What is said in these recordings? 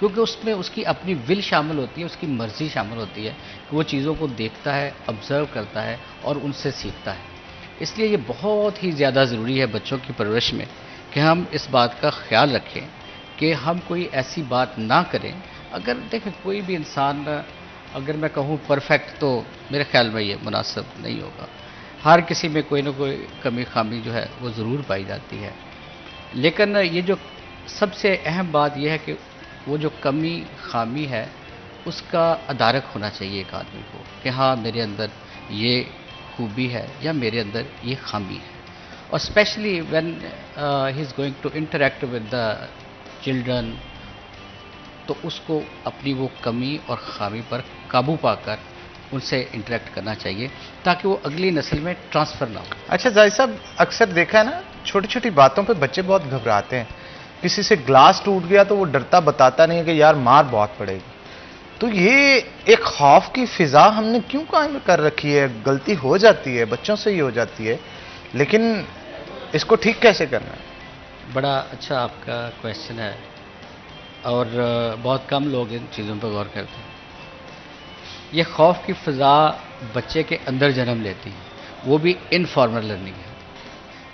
کیونکہ اس میں اس کی اپنی ول شامل ہوتی ہے، اس کی مرضی شامل ہوتی ہے کہ وہ چیزوں کو دیکھتا ہے، آبزرو کرتا ہے اور ان سے سیکھتا ہے۔ اس لیے یہ بہت ہی زیادہ ضروری ہے بچوں کی پرورش میں کہ ہم اس بات کا خیال رکھیں کہ ہم کوئی ایسی بات نہ کریں۔ اگر دیکھیں کوئی بھی انسان، اگر میں کہوں پرفیکٹ، تو میرے خیال میں یہ مناسب نہیں ہوگا۔ ہر کسی میں کوئی نہ کوئی کمی خامی جو ہے وہ ضرور پائی جاتی ہے، لیکن یہ جو سب سے اہم بات یہ ہے کہ وہ جو کمی خامی ہے اس کا ادارک ہونا چاہیے ایک آدمی کو کہ ہاں میرے اندر یہ خوبی ہے یا میرے اندر یہ خامی ہے۔ اور especially when he is going to interact with the children, تو اس کو اپنی وہ کمی اور خامی پر قابو پا کر ان سے انٹریکٹ کرنا چاہیے تاکہ وہ اگلی نسل میں ٹرانسفر نہ ہو۔ اچھا زاہد صاحب، اکثر دیکھا ہے نا چھوٹی چھوٹی باتوں پہ بچے بہت گھبراتے ہیں۔ کسی سے گلاس ٹوٹ گیا تو وہ ڈرتا بتاتا نہیں ہے کہ یار مار بہت پڑے گی۔ تو یہ ایک خوف کی فضا ہم نے کیوں قائم کر رکھی ہے؟ غلطی ہو جاتی ہے، بچوں سے ہی ہو جاتی ہے، لیکن اس کو ٹھیک کیسے کرنا ہے؟ بڑا اچھا آپ کا کویشچن ہے، اور بہت کم لوگ ان چیزوں پہ غور کرتے ہیں۔ یہ خوف کی فضا بچے کے اندر جنم لیتی ہے، وہ بھی انفارمل لرننگ ہے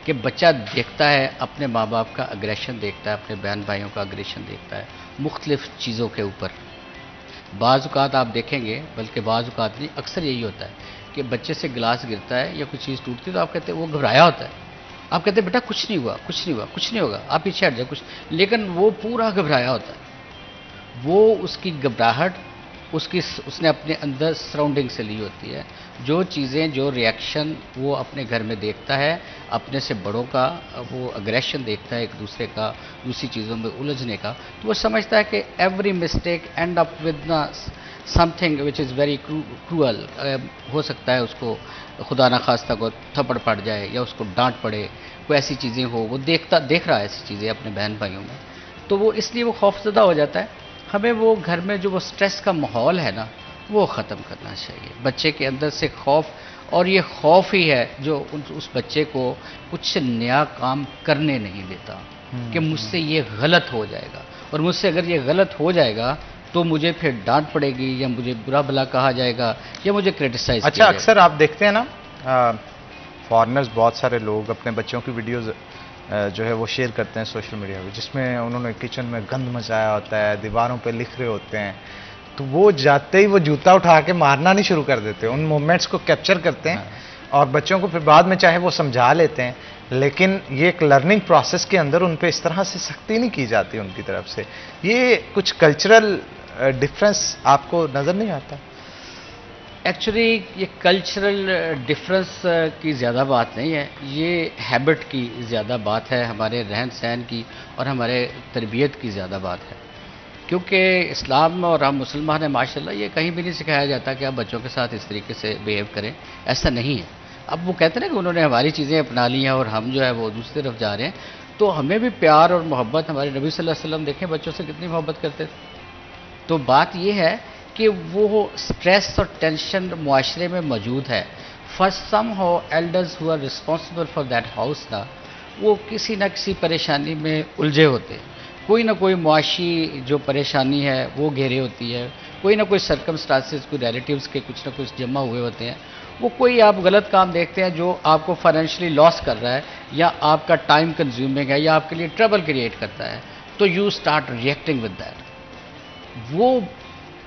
کہ بچہ دیکھتا ہے اپنے ماں باپ کا اگریشن، دیکھتا ہے اپنے بہن بھائیوں کا اگریشن، دیکھتا ہے مختلف چیزوں کے اوپر۔ بعض اوقات آپ دیکھیں گے، بلکہ بعض اوقات نہیں، اکثر یہی ہوتا ہے کہ بچے سے گلاس گرتا ہے یا کوئی چیز ٹوٹتی ہے تو آپ کہتے ہیں وہ گھبرایا ہوتا ہے، آپ کہتے ہیں بیٹا کچھ نہیں ہوا، کچھ نہیں ہوا، کچھ نہیں ہوگا، آپ پیچھے ہٹ جائیں کچھ، لیکن وہ پورا گھبرایا ہوتا ہے۔ وہ اس کی گھبراہٹ اس نے اپنے اندر سراؤنڈنگ سے لی ہوتی ہے۔ جو چیزیں، جو ریئیکشن وہ اپنے گھر میں دیکھتا ہے، اپنے سے بڑوں کا وہ اگریشن دیکھتا ہے، ایک دوسرے کا دوسری چیزوں میں الجھنے کا، تو وہ سمجھتا ہے کہ every mistake end up with something which is very cruel. ہو سکتا ہے اس کو خدا نخواستہ کو تھپڑ پڑ جائے یا اس کو ڈانٹ پڑے، کوئی ایسی چیزیں ہو، وہ دیکھ رہا ہے ایسی چیزیں اپنے بہن بھائیوں میں، تو وہ اس لیے وہ خوف زدہ ہو جاتا ہے۔ ہمیں وہ گھر میں جو وہ سٹریس کا ماحول ہے نا، وہ ختم کرنا چاہیے۔ بچے کے اندر سے خوف، اور یہ خوف ہی ہے جو اس بچے کو کچھ نیا کام کرنے نہیں دیتا کہ مجھ سے یہ غلط ہو جائے گا، اور مجھ سے اگر یہ غلط ہو جائے گا تو مجھے پھر ڈانٹ پڑے گی یا مجھے برا بھلا کہا جائے گا یا مجھے کرٹیسائز کیا جائے گا۔ اچھا، اکثر آپ دیکھتے ہیں نا فارنرز، بہت سارے لوگ اپنے بچوں کی ویڈیوز جو ہے وہ شیئر کرتے ہیں سوشل میڈیا پہ، جس میں انہوں نے کچن میں گند مچایا ہوتا ہے، دیواروں پہ لکھ رہے ہوتے ہیں، تو وہ جاتے ہی وہ جوتا اٹھا کے مارنا نہیں شروع کر دیتے، ان مومنٹس کو کیپچر کرتے ہیں اور بچوں کو پھر بعد میں چاہے وہ سمجھا لیتے ہیں، لیکن یہ ایک لرننگ پروسیس کے اندر ان پہ اس طرح سے سختی نہیں کی جاتی ان کی طرف سے۔ یہ کچھ کلچرل ڈفرنس آپ کو نظر نہیں آتا؟ ایکچولی یہ کلچرل ڈفرنس کی زیادہ بات نہیں ہے، یہ ہیبٹ کی زیادہ بات ہے، ہمارے رہن سہن کی اور ہمارے تربیت کی زیادہ بات ہے، کیونکہ اسلام اور ہم مسلمان ہیں ماشاءاللہ، یہ کہیں بھی نہیں سکھایا جاتا کہ آپ بچوں کے ساتھ اس طریقے سے بیہیو کریں، ایسا نہیں ہے۔ اب وہ کہتے ہیں کہ انہوں نے ہماری چیزیں اپنا لی ہیں اور ہم جو ہے وہ دوسری طرف جا رہے ہیں، تو ہمیں بھی پیار اور محبت، ہمارے نبی صلی اللہ علیہ وسلم دیکھیں بچوں سے کتنی محبت کرتے تھے۔ تو بات یہ ہے کہ وہ سٹریس اور ٹینشن معاشرے میں موجود ہے۔ For some how elders who are responsible for that house نا، وہ کسی نہ کسی پریشانی میں الجھے ہوتے ہیں، کوئی نہ کوئی معاشی جو پریشانی ہے وہ گھیرے ہوتی ہے، کوئی نہ کوئی سرکمسٹانسز، کوئی ریلیٹیوز کے کچھ نہ کچھ جمع ہوئے ہوتے ہیں، وہ کوئی آپ غلط کام دیکھتے ہیں جو آپ کو فائنینشلی لاس کر رہا ہے یا آپ کا ٹائم کنزیومنگ ہے یا آپ کے لیے ٹربل کریٹ کرتا ہے، تو you start reacting with that.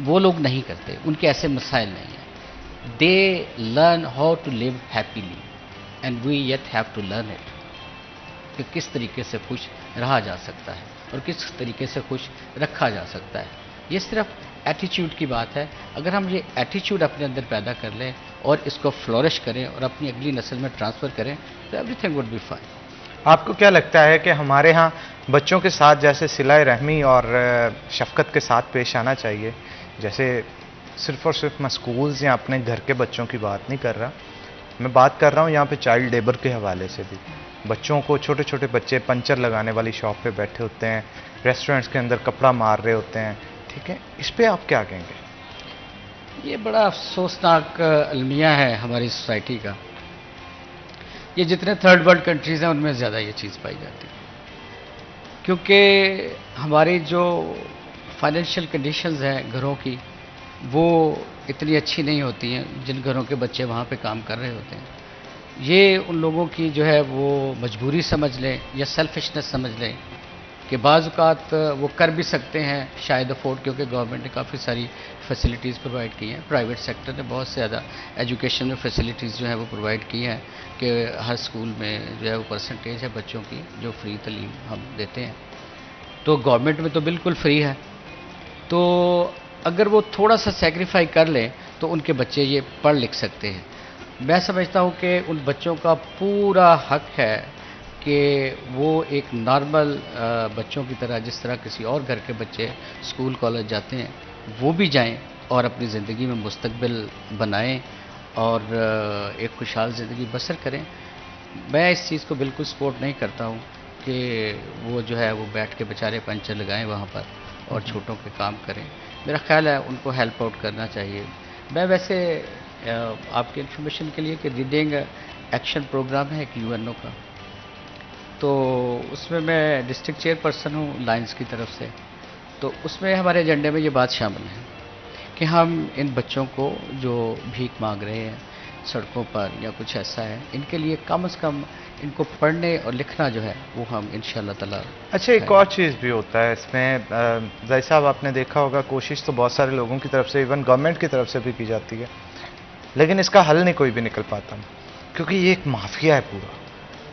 وہ لوگ نہیں کرتے، ان کے ایسے مسائل نہیں ہیں۔ They learn how to live happily and we yet have to learn it, کہ کس طریقے سے خوش رہا جا سکتا ہے اور کس طریقے سے خوش رکھا جا سکتا ہے۔ یہ صرف ایٹیچیوڈ کی بات ہے۔ اگر ہم یہ ایٹیچیوڈ اپنے اندر پیدا کر لیں اور اس کو فلورش کریں اور اپنی اگلی نسل میں ٹرانسفر کریں تو everything would be fine. آپ کو کیا لگتا ہے کہ ہمارے ہاں بچوں کے ساتھ جیسے صلہ رحمی اور شفقت کے ساتھ پیش آنا چاہیے؟ جیسے صرف اور صرف میں سکولز یا اپنے گھر کے بچوں کی بات نہیں کر رہا، میں بات کر رہا ہوں یہاں پہ چائلڈ لیبر کے حوالے سے بھی۔ بچوں کو، چھوٹے چھوٹے بچے پنچر لگانے والی شاپ پہ بیٹھے ہوتے ہیں، ریسٹورنٹس کے اندر کپڑا مار رہے ہوتے ہیں، ٹھیک ہے، اس پہ آپ کیا کہیں گے؟ یہ بڑا افسوسناک المیہ ہے ہماری سوسائٹی کا۔ یہ جتنے تھرڈ ورلڈ کنٹریز ہیں ان میں زیادہ یہ چیز پائی جاتی ہے، کیونکہ ہماری جو فائنینشیل کنڈیشنز ہیں گھروں کی وہ اتنی اچھی نہیں ہوتی ہیں جن گھروں کے بچے وہاں پہ کام کر رہے ہوتے ہیں. یہ ان لوگوں کی جو ہے وہ مجبوری سمجھ لیں یا سیلفشنس سمجھ لیں کہ بعض اوقات وہ کر بھی سکتے ہیں شاید افورڈ، کیونکہ گورنمنٹ نے کافی ساری فیسلٹیز پرووائڈ کی ہیں. پرائیویٹ سیکٹر نے بہت زیادہ ایجوکیشن میں فیسلٹیز جو ہیں وہ پرووائڈ کی ہیں کہ ہر اسکول میں جو ہے وہ پرسنٹیج ہے بچوں کی جو فری تعلیم ہم دیتے ہیں. تو گورنمنٹ میں تو بالکل فری ہے. تو اگر وہ تھوڑا سا سیکریفائی کر لیں تو ان کے بچے یہ پڑھ لکھ سکتے ہیں. میں سمجھتا ہوں کہ ان بچوں کا پورا حق ہے کہ وہ ایک نارمل بچوں کی طرح، جس طرح کسی اور گھر کے بچے اسکول کالج جاتے ہیں، وہ بھی جائیں اور اپنی زندگی میں مستقبل بنائیں اور ایک خوشحال زندگی بسر کریں. میں اس چیز کو بالکل سپورٹ نہیں کرتا ہوں کہ وہ جو ہے وہ بیٹھ کے بیچارے پنچر لگائیں وہاں پر اور چھوٹوں کے کام کریں. میرا خیال ہے ان کو ہیلپ آؤٹ کرنا چاہیے. میں ویسے آپ کی انفارمیشن کے لیے کہ ریڈنگ ایکشن پروگرام ہے ایک UN کا، تو اس میں ڈسٹرکٹ چیئر پرسن ہوں لائنس کی طرف سے. تو اس میں ہمارے ایجنڈے میں یہ بات شامل ہے کہ ہم ان بچوں کو جو بھیک مانگ رہے ہیں سڑکوں پر یا کچھ ایسا ہے، ان کے لیے کم از کم ان کو پڑھنے اور لکھنا جو ہے وہ ہم انشاءاللہ تعالی. اچھا ایک اور چیز بھی ہوتا ہے اس میں زاہد صاحب، آپ نے دیکھا ہوگا کوشش تو بہت سارے لوگوں کی طرف سے ایون گورنمنٹ کی طرف سے بھی کی جاتی ہے، لیکن اس کا حل نہیں کوئی بھی نکل پاتا کیونکہ یہ ایک مافیا ہے پورا.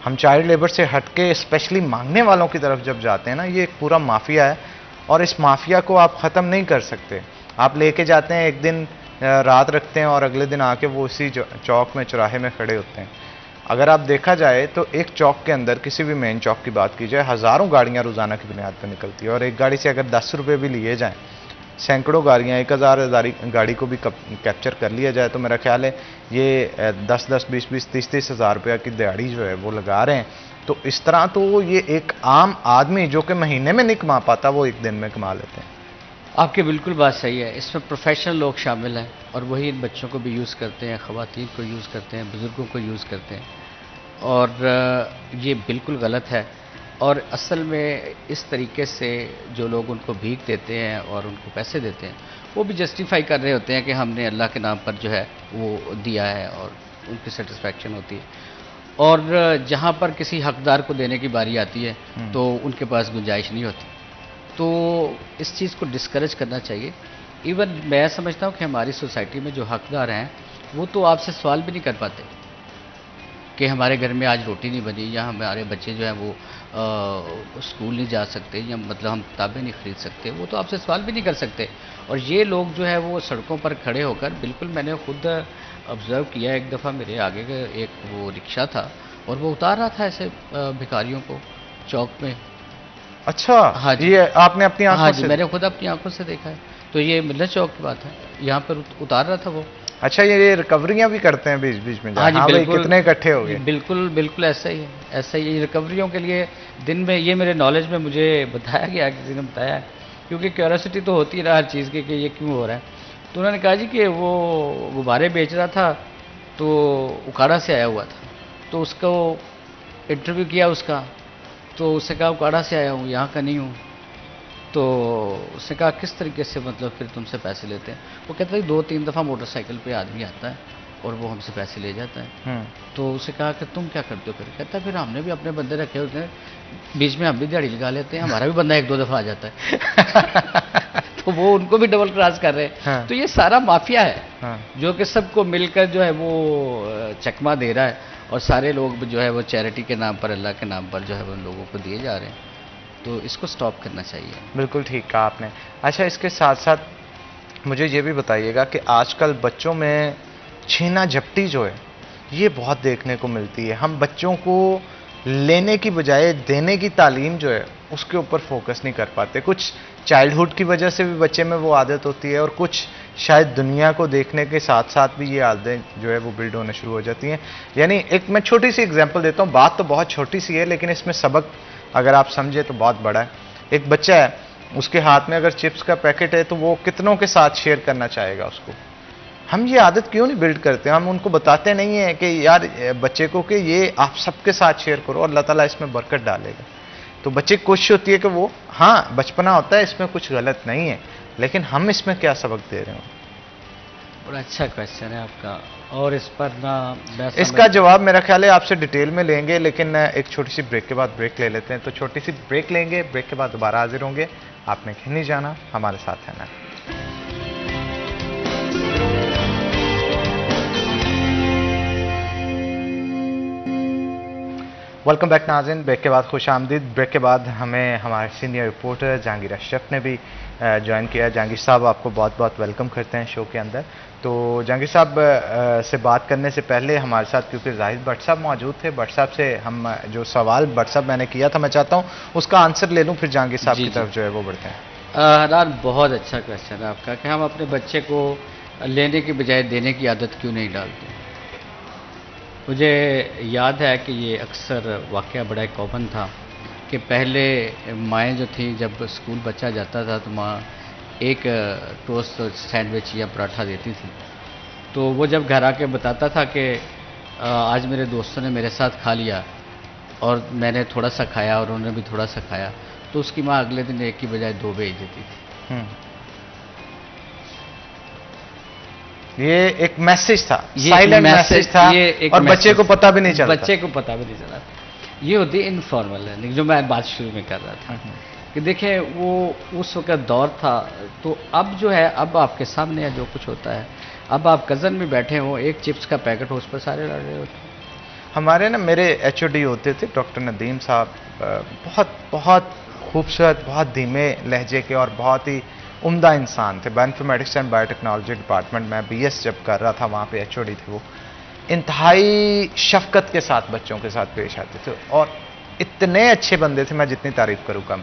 ہم چائلڈ لیبر سے ہٹ کے اسپیشلی مانگنے والوں کی طرف جب جاتے ہیں نا، یہ ایک پورا مافیا ہے اور اس مافیا کو آپ ختم نہیں کر سکتے. آپ لے کے جاتے ہیں، ایک دن رات رکھتے ہیں اور اگلے دن آ کے وہ اسی چوک میں چوراہے میں کھڑے ہوتے ہیں. اگر آپ دیکھا جائے تو ایک چوک کے اندر کسی بھی مین چوک کی بات کی جائے، ہزاروں گاڑیاں روزانہ کی بنیاد پہ نکلتی ہے اور ایک گاڑی سے اگر 10 روپے بھی لیے جائیں، سینکڑوں گاڑیاں 1000 گاڑی کو بھی کیپچر کر لیا جائے تو میرا خیال ہے یہ 10-10 20-20 30-30 ہزار روپیہ کی دیہڑی جو ہے وہ لگا رہے ہیں. تو اس طرح تو یہ ایک عام آدمی جو کہ مہینے میں نہیں کما پاتا وہ ایک دن میں کما لیتے ہیں. آپ کی بالکل بات صحیح ہے. اس میں پروفیشنل لوگ شامل ہیں اور وہی ان بچوں کو بھی یوز کرتے ہیں، خواتین کو یوز کرتے ہیں، بزرگوں کو یوز کرتے ہیں، اور یہ بالکل غلط ہے. اور اصل میں اس طریقے سے جو لوگ ان کو بھیک دیتے ہیں اور ان کو پیسے دیتے ہیں وہ بھی جسٹیفائی کر رہے ہوتے ہیں کہ ہم نے اللہ کے نام پر جو ہے وہ دیا ہے اور ان کی سیٹسفیکشن ہوتی ہے. اور جہاں پر کسی حقدار کو دینے کی باری آتی ہے تو ان کے پاس گنجائش نہیں ہوتی. تو اس چیز کو ڈسکریج کرنا چاہیے. ایون میں سمجھتا ہوں کہ ہماری سوسائٹی میں جو حقدار ہیں وہ تو آپ سے سوال بھی نہیں کر پاتے کہ ہمارے گھر میں آج روٹی نہیں بنی یا ہمارے بچے جو ہیں وہ اسکول نہیں جا سکتے یا مطلب ہم کتابیں نہیں خرید سکتے. وہ تو آپ سے سوال بھی نہیں کر سکتے. اور یہ لوگ جو ہے وہ سڑکوں پر کھڑے ہو کر، بالکل میں نے خود آبزرو کیا ایک دفعہ میرے آگے ایک وہ رکشہ تھا اور وہ اتار رہا تھا ایسے بھکاریوں کو چوک میں. اچھا ہاں جی، یہ آپ نے اپنی آنکھوں سے؟ ہاں جی، میں نے خود اپنی آنکھوں سے دیکھا ہے. تو یہ ملت چوک کی بات ہے، یہاں پر اتار رہا تھا وہ. اچھا یہ ریکوریاں بھی کرتے ہیں بیچ بیچ میں؟ ہاں جی بالکل. کتنے اکٹھے ہو گئے؟ بالکل بالکل ایسا ہی ہے، ایسا ہی ہے. ریکوریوں کے لیے دن میں، یہ میرے نالج میں مجھے بتایا گیا، کسی نے بتایا ہے، کیونکہ کیوریسٹی تو ہوتی رہا ہر چیز کی کہ یہ کیوں ہو رہا ہے. تو انہوں نے کہا جی کہ وہ غبارے بیچ رہا تھا تو اکاڑا سے آیا ہوا تھا. تو اس کو انٹرویو کیا اس کا، تو اس نے کہا اکاڑا سے آیا ہوں، یہاں کا نہیں ہوں. تو اس نے کہا کس طریقے سے مطلب پھر تم سے پیسے لیتے ہیں؟ وہ کہتا ہے 2-3 دفعہ موٹر سائیکل پہ آدمی آتا ہے اور وہ ہم سے پیسے لے جاتا ہے. تو اسے کہا کہ تم کیا کرتے ہو؟ پھر کہتا ہے پھر ہم نے بھی اپنے بندے رکھے ہوتے ہیں، بیچ میں ہم بھی دیہڑی لگا لیتے ہیں، ہمارا بھی بندہ 1-2 دفعہ آ جاتا ہے. تو وہ ان کو بھی ڈبل کراس کر رہے ہیں. تو یہ سارا مافیا ہے جو کہ سب کو مل کر جو ہے وہ چکما دے رہا ہے اور سارے لوگ جو ہے وہ چیریٹی کے نام پر، اللہ کے نام پر جو ہے وہ ان لوگوں کو دیے جا رہے ہیں. تو اس کو سٹاپ کرنا چاہیے. بالکل ٹھیک کہا آپ نے. اچھا اس کے ساتھ ساتھ مجھے یہ بھی بتائیے گا کہ آج کل بچوں میں چھینا جھپٹی جو ہے یہ بہت دیکھنے کو ملتی ہے. ہم بچوں کو لینے کی بجائے دینے کی تعلیم جو ہے اس کے اوپر فوکس نہیں کر پاتے. کچھ چائلڈہڈ کی وجہ سے بھی بچے میں وہ عادت ہوتی ہے اور کچھ شاید دنیا کو دیکھنے کے ساتھ ساتھ بھی یہ عادتیں جو ہے وہ بلڈ ہونے شروع ہو جاتی ہیں. یعنی ایک میں چھوٹی سی اگزامپل دیتا ہوں، بات تو بہت چھوٹی سی ہے لیکن اس میں سبق اگر آپ سمجھے تو بہت بڑا ہے. ایک بچہ ہے، اس کے ہاتھ میں اگر چپس کا پیکٹ ہے تو وہ کتنوں کے ساتھ شیئر کرنا چاہے گا اس کو. ہم یہ عادت کیوں نہیں بلڈ کرتے؟ ہم ان کو بتاتے نہیں ہیں کہ یار بچے کو کہ یہ آپ سب کے ساتھ شیئر کرو، اللہ تعالیٰ اس میں برکت ڈالے گا. تو بچے کی کوشش ہوتی ہے کہ وہ ہاں بچپنا ہوتا ہے، اس میں کچھ غلط نہیں ہے، لیکن ہم اس میں کیا سبق دے رہے ہیں؟ بڑا اچھا کویشچن ہے آپ کا، اور اس پر اس کا جواب میرا خیال ہے آپ سے ڈیٹیل میں لیں گے، لیکن ایک چھوٹی سی بریک کے بعد بریک لے لیتے ہیں. تو چھوٹی سی بریک لیں گے، بریک کے بعد دوبارہ حاضر ہوں گے. آپ نے کہیں نہیں جانا، ہمارے ساتھ رہنا. ویلکم بیک ناظرین. بریک کے بعد خوش آمدید. بریک کے بعد ہمیں ہمارے سینئر رپورٹر جہانگیر اشرف نے بھی جوائن کیا. جہانگیر صاحب آپ کو بہت بہت ویلکم کرتے ہیں شو کے اندر. تو جہانگیر صاحب سے بات کرنے سے پہلے ہمارے ساتھ کیونکہ زاہد بٹ صاحب موجود تھے، بٹ صاحب سے ہم جو سوال بٹ صاحب میں نے کیا تھا، میں چاہتا ہوں اس کا آنسر لے لوں، پھر جہانگیر صاحب کی طرف جو ہے وہ بڑھتے ہیں. حنان بہت اچھا کویشچن ہے آپ کا کہ ہم اپنے بچے کو لینے کی بجائے دینے کی عادت کیوں نہیں ڈالتے. مجھے یاد ہے کہ یہ اکثر واقعہ بڑا کامن تھا کہ پہلے مائیں جو تھیں جب اسکول بچہ جاتا تھا تو ماں ایک ٹوسٹ سینڈوچ یا پراٹھا دیتی تھی، تو وہ جب گھر آ کے بتاتا تھا کہ آج میرے دوستوں نے میرے ساتھ کھا لیا اور میں نے تھوڑا سا کھایا اور انہوں نے بھی تھوڑا سا کھایا، تو اس کی ماں اگلے دن ایک کی بجائے 2 بھیج دیتی تھی. یہ ایک میسج تھا، سائلنٹ میسج تھا، اور بچے کو پتہ بھی نہیں چلتا. بچے کو پتہ بھی نہیں چلا. یہ ہوتی ہے انفارمل لرننگ جو میں بات شروع میں کر رہا تھا کہ دیکھیں وہ اس وقت دور تھا. تو اب جو ہے اب آپ کے سامنے ہے جو کچھ ہوتا ہے. اب آپ کزن میں بیٹھے ہوں، ایک چپس کا پیکٹ ہو، اس پر سارے لڑ رہے ہوتے ہیں. ہمارے نا میرے ایچ او ڈی ہوتے تھے ڈاکٹر ندیم صاحب، بہت بہت خوبصورت، بہت دھیمے لہجے کے اور بہت ہی عمدہ انسان تھے. Bio informatics and bio technology department میں بی ایس جب کر رہا تھا، وہاں پہ ایچ او ڈی تھے. وہ انتہائی شفقت کے ساتھ بچوں کے ساتھ پیش آتے تھے اور اتنے اچھے بندے تھے، میں جتنی تعریف کروں کم.